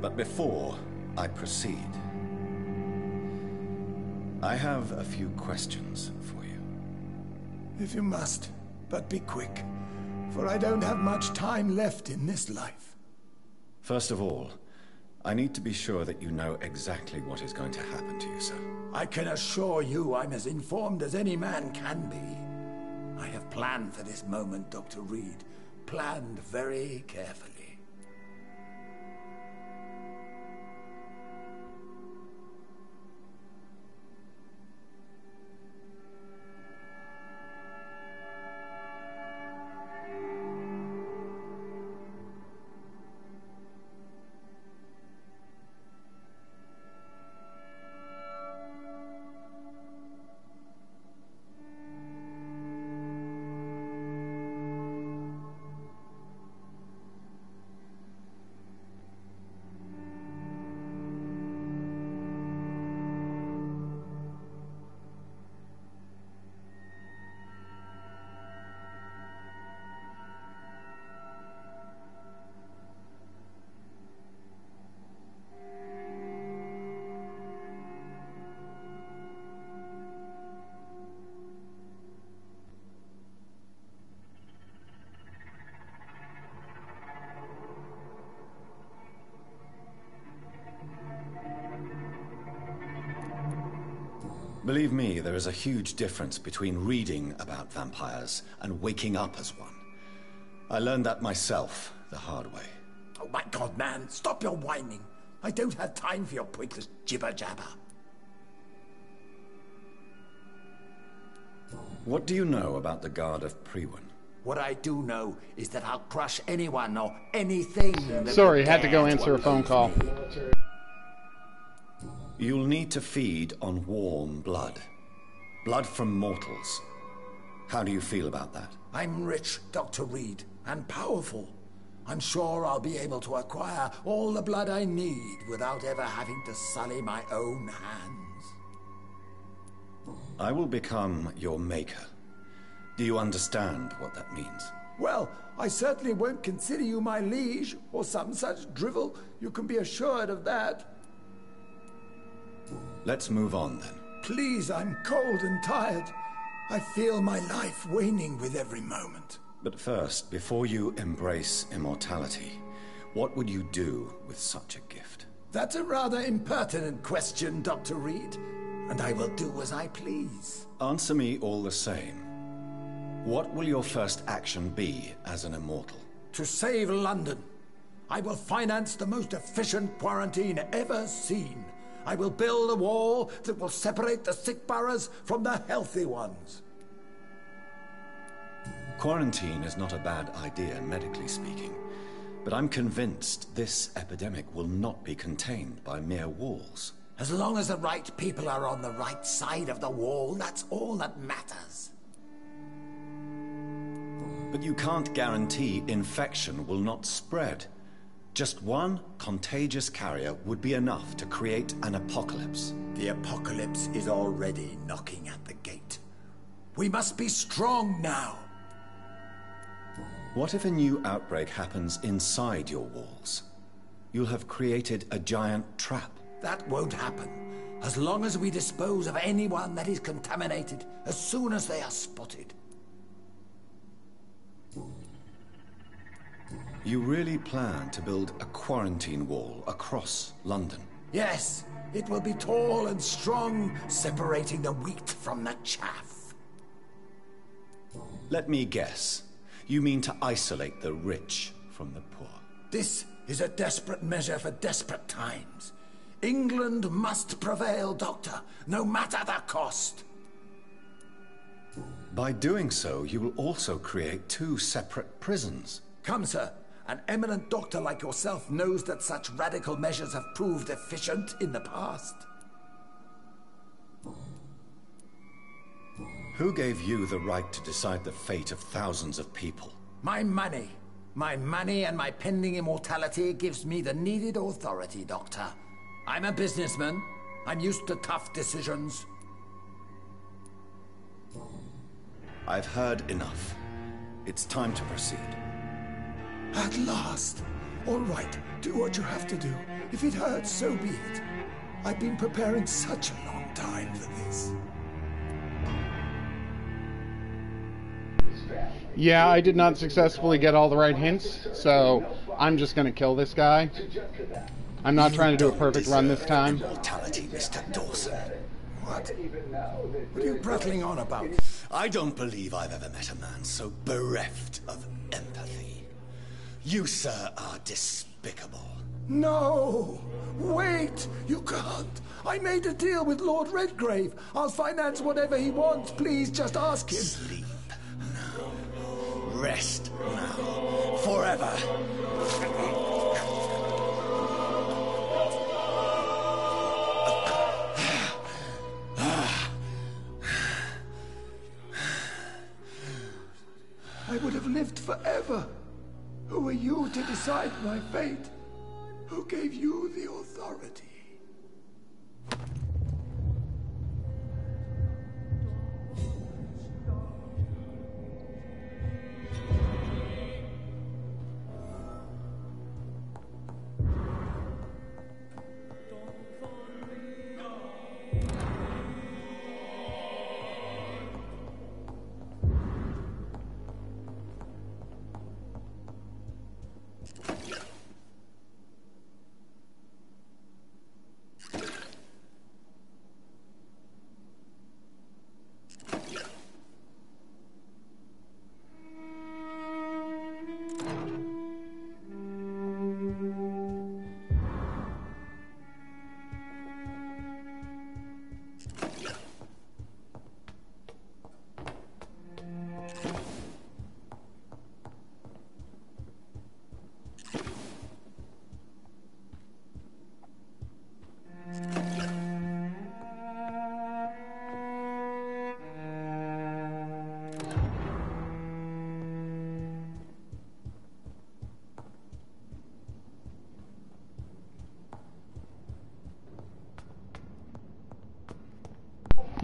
But before I proceed, I have a few questions for you.
If you must. But be quick, for I don't have much time left in this life.
First of all, I need to be sure that you know exactly what is going to happen to you, sir.
I can assure you I'm as informed as any man can be. I have planned for this moment, Dr. Reed. Planned very carefully.
Believe me, there is a huge difference between reading about vampires and waking up as one. I learned that myself the hard way.
Oh my God, man, stop your whining. I don't have time for your pointless jibber-jabber.
What do you know about the Guard of Priwen?
What I do know is that I'll crush anyone or anything that
Sorry, had to go answer a phone call.
You'll need to feed on warm blood. Blood from mortals. How do you feel about that?
I'm rich, Dr. Reed, and powerful. I'm sure I'll be able to acquire all the blood I need without ever having to sully my own hands.
I will become your maker. Do you understand what that means?
Well, I certainly won't consider you my liege, or some such drivel. You can be assured of that.
Let's move on, then.
Please, I'm cold and tired. I feel my life waning with every moment.
But first, before you embrace immortality, what would you do with such a gift?
That's a rather impertinent question, Dr. Reed, and I will do as I please.
Answer me all the same. What will your first action be as an immortal?
To save London. I will finance the most efficient quarantine ever seen. I will build a wall that will separate the sick boroughs from the healthy ones.
Quarantine is not a bad idea, medically speaking. But I'm convinced this epidemic will not be contained by mere walls.
As long as the right people are on the right side of the wall, that's all that matters.
But you can't guarantee infection will not spread. Just one contagious carrier would be enough to create an apocalypse.
The apocalypse is already knocking at the gate. We must be strong now.
What if a new outbreak happens inside your walls? You'll have created a giant trap.
That won't happen, as long as we dispose of anyone that is contaminated as soon as they are spotted.
You really plan to build a quarantine wall across London?
Yes, it will be tall and strong, separating the wheat from the chaff.
Let me guess. You mean to isolate the rich from the poor?
This is a desperate measure for desperate times. England must prevail, Doctor, no matter the cost.
By doing so, you will also create two separate prisons.
Come, sir. An eminent doctor like yourself knows that such radical measures have proved efficient in the past.
Who gave you the right to decide the fate of thousands of people?
My money. My money and my pending immortality gives me the needed authority, Doctor. I'm a businessman. I'm used to tough decisions.
I've heard enough. It's time to proceed.
At last. All right, do what you have to do. If it hurts, so be it. I've been preparing such a long time for this.
Yeah, I did not successfully get all the right hints, so I'm just gonna kill this guy. I'm not trying to do a perfect run this time.
Immortality, Mr. Dawson.
What? What are you prattling on about?
I don't believe I've ever met a man so bereft of empathy. You, sir, are despicable.
No! Wait! You can't! I made a deal with Lord Redgrave. I'll finance whatever he wants. Please, just ask him.
Sleep now. Rest now. Forever.
I would have lived forever. Who are you to decide my fate? Who gave you the authority?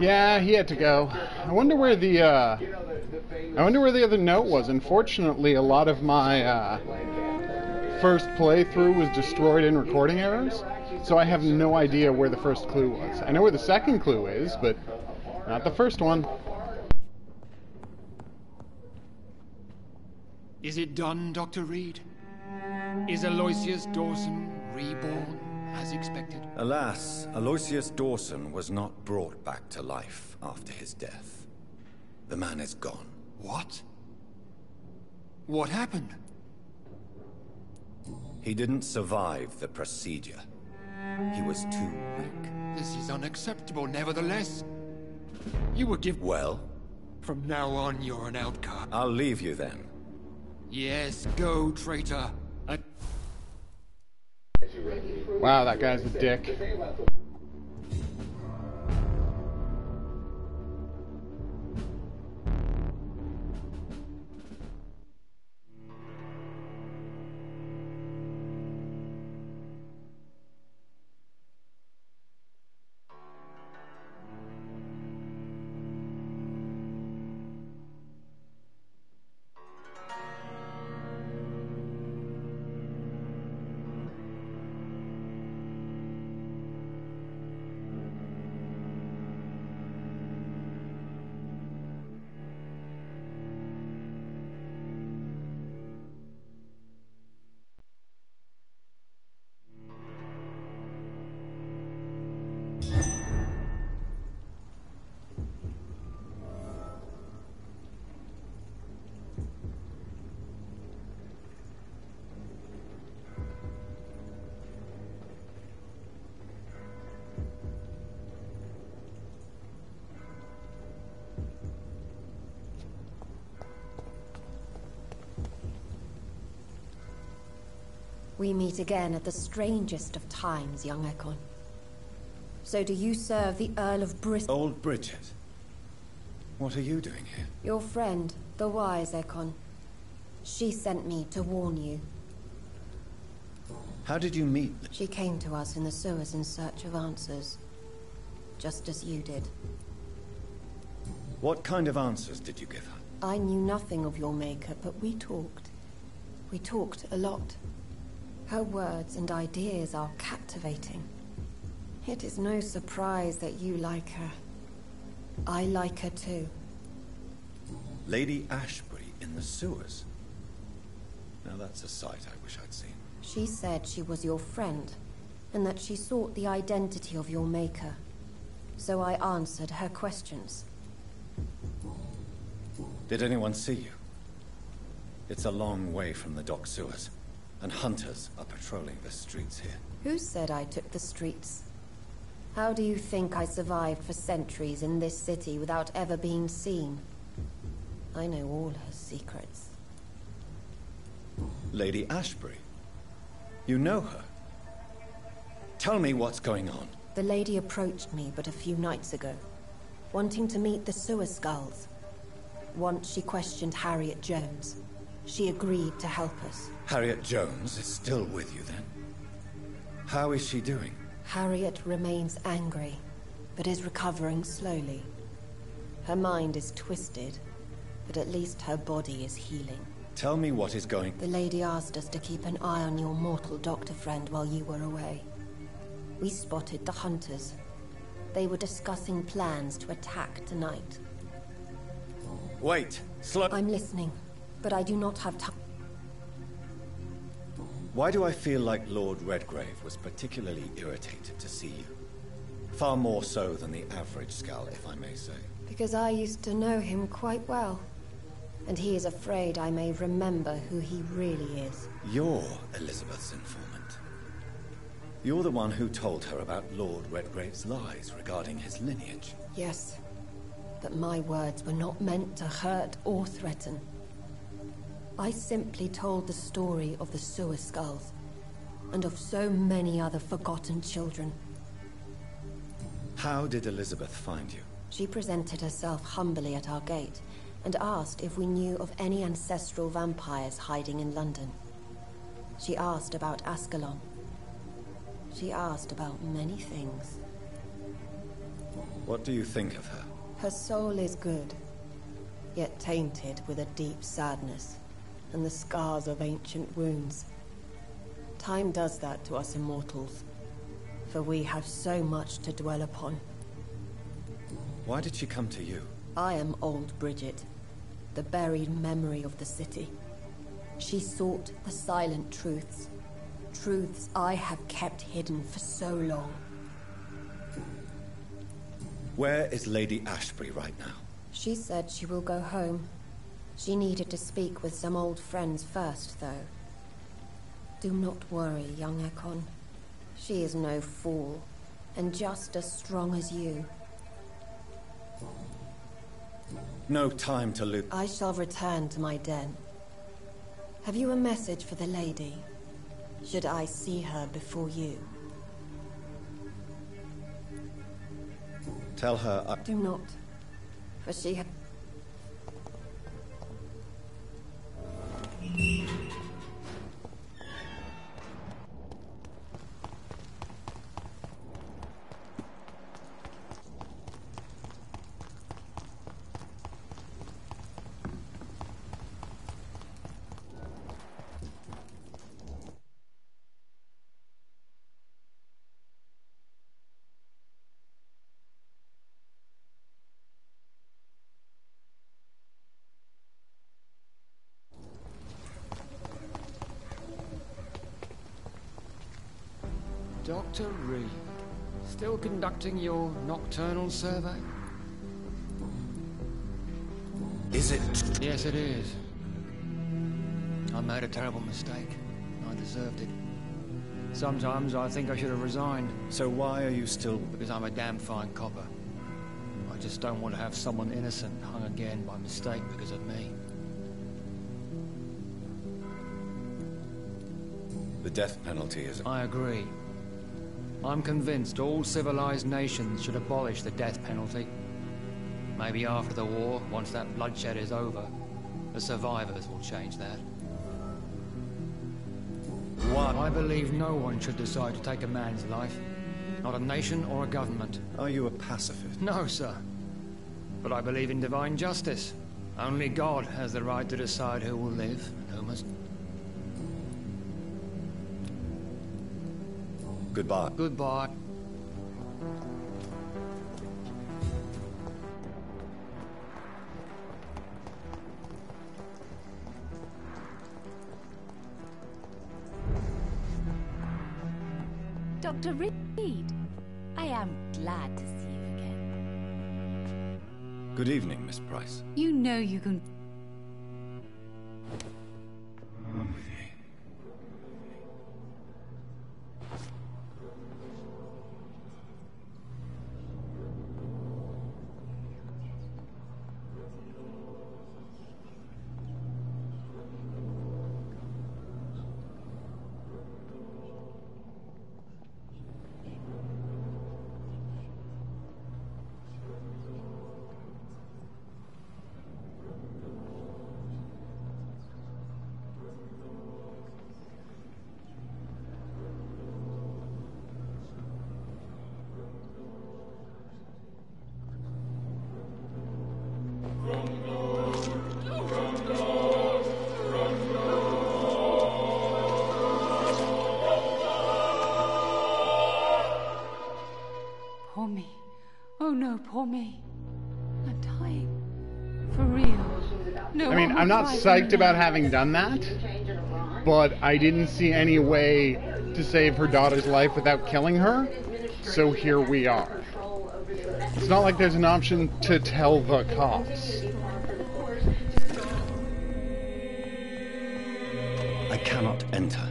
Yeah, he had to go. I wonder where the other note was. Unfortunately, a lot of my first playthrough was destroyed in recording errors, so I have no idea where the first clue was. I know where the second clue is, but not the first one.
Is it done, Dr. Reed? Is Aloysius Dawson reborn as expected?
Alas, Aloysius Dawson was not brought back to life after his death. The man is gone.
What? What happened?
He didn't survive the procedure. He was too weak.
This is unacceptable, nevertheless. You were given...
Well?
From now on, you're an outcast.
I'll leave you then.
Yes, go, traitor.
Wow, that guy's a dick.
We meet again at the strangest of times, young Ekon. So do you serve the Earl of Bristol?
Old Bridget. What are you doing here?
Your friend, the wise Ekon. She sent me to warn you.
How did you meet?
She came to us in the sewers in search of answers. Just as you did.
What kind of answers did you give her?
I knew nothing of your maker, but we talked. We talked a lot. Her words and ideas are captivating. It is no surprise that you like her. I like her too.
Lady Ashbury in in the sewers. Now that's a sight I wish I'd seen.
She said she was your friend, and that she sought the identity of your maker. So I answered her questions.
Did anyone see you? It's a long way from the dock sewers, and hunters are patrolling the streets here.
Who said I took the streets? How do you think I survived for centuries in this city without ever being seen? I know all her secrets.
Lady Ashbury? You know her? Tell me what's going on.
The lady approached me but a few nights ago, wanting to meet the sewer skulls. Once she questioned Harriet Jones. She agreed to help us.
Harriet Jones is still with you then? How is she doing?
Harriet remains angry, but is recovering slowly. Her mind is twisted, but at least her body is healing.
Tell me what is going...
The lady asked us to keep an eye on your mortal doctor friend while you were away. We spotted the hunters. They were discussing plans to attack tonight.
Wait, slow...
I'm listening, but I do not have time.
Why do I feel like Lord Redgrave was particularly irritated to see you? Far more so than the average Skull, if I may say.
Because I used to know him quite well. And he is afraid I may remember who he really is.
You're Elizabeth's informant. You're the one who told her about Lord Redgrave's lies regarding his lineage.
Yes, but my words were not meant to hurt or threaten. I simply told the story of the sewer skulls, and of so many other forgotten children.
How did Elizabeth find you?
She presented herself humbly at our gate, and asked if we knew of any ancestral vampires hiding in London. She asked about Ascalon. She asked about many things.
What do you think of her?
Her soul is good, yet tainted with a deep sadness, and the scars of ancient wounds. Time does that to us immortals, for we have so much to dwell upon.
Why did she come to you?
I am old Bridget, the buried memory of the city. She sought the silent truths, truths I have kept hidden for so long.
Where is Lady Ashbury right now?
She said she will go home. She needed to speak with some old friends first, though. Do not worry, young Ekon. She is no fool, and just as strong as you.
No time to lose.
I shall return to my den. Have you a message for the lady? Should I see her before you?
Tell her I...
Do not, for she had...
Dr. Reed, still conducting your nocturnal survey?
Is it?
Yes, it is. I made a terrible mistake. I deserved it. Sometimes I think I should have resigned.
So why are you still...
Because I'm a damn fine copper. I just don't want to have someone innocent hung again by mistake because of me.
The death penalty is...
I agree. I'm convinced all civilized nations should abolish the death penalty. Maybe after the war, once that bloodshed is over, the survivors will change that.
What?
I believe no one should decide to take a man's life. Not a nation or a government.
Are you a pacifist?
No, sir. But I believe in divine justice. Only God has the right to decide who will live and who must.
Goodbye.
Goodbye.
Dr. Reed. I am glad to see you again.
Good evening, Miss Price.
You know you can...
Poor me. Oh no, poor me. I'm dying. For real. No,
I mean, I'm not psyched about having done that, but I didn't see any way to save her daughter's life without killing her, so here we are. It's not like there's an option to tell the cops.
I cannot enter.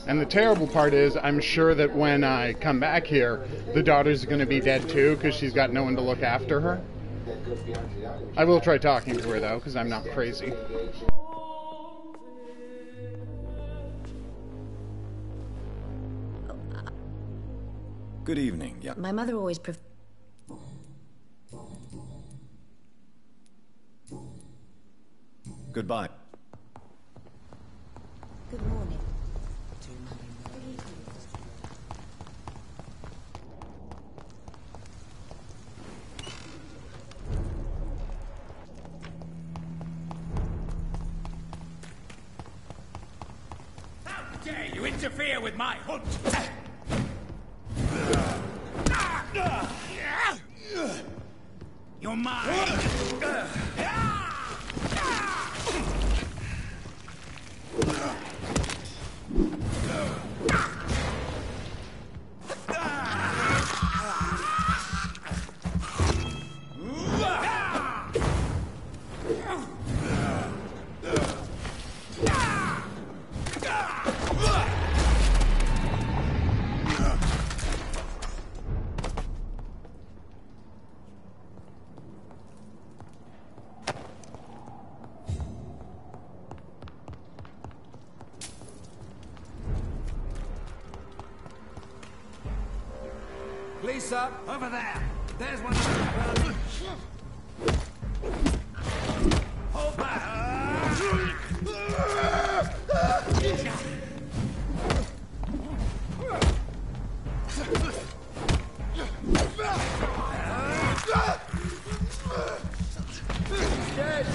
And the terrible part is, I'm sure that when I come back here, the daughter's going to be dead too, because she's got no one to look after her. I will try talking to her, though, because I'm not crazy.
Good evening, yeah.
My mother always
Goodbye.
Good morning.
How dare you interfere with my hunt? You're mine.
Police up.
Over there.
There's one.
Hold back.
Dead.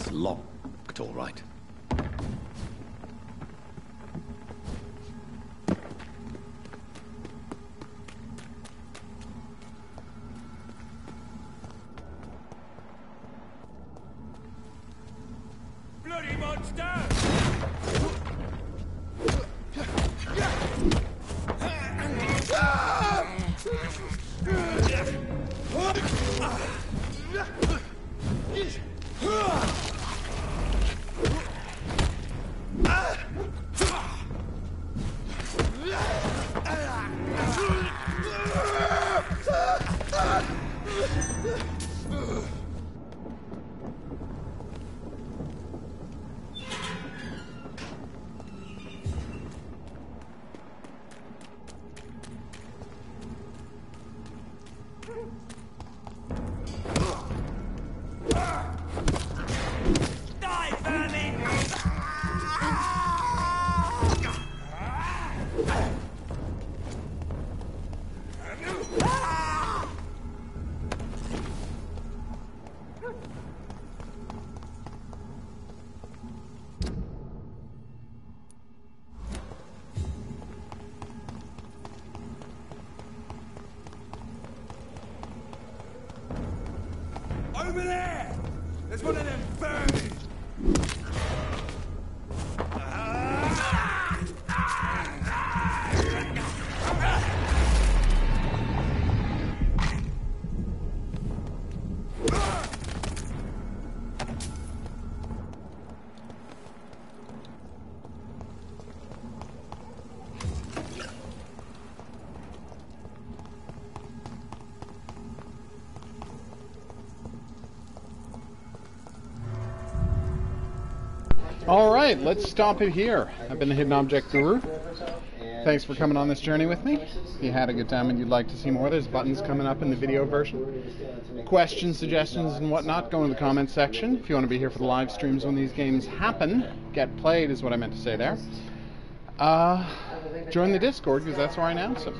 It's locked, all right.
Bloody monster! Over there! There's one of them vermin!
Alright, let's stop it here. I've been the Hidden Object Guru. Thanks for coming on this journey with me. If you had a good time and you'd like to see more, there's buttons coming up in the video version. Questions, suggestions, and whatnot, go in the comments section. If you want to be here for the live streams when these games happen, get played is what I meant to say there. Join the Discord, because that's where I announce them.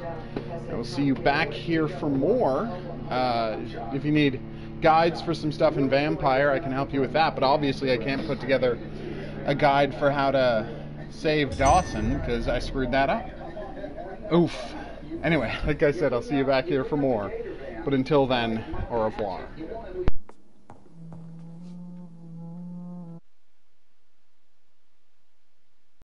I will see you back here for more. If you need guides for some stuff in Vampyr, I can help you with that, but obviously I can't put together a guide for how to save Dawson, because I screwed that up. Oof. Anyway, like I said, I'll see you back here for more. But until then, au revoir.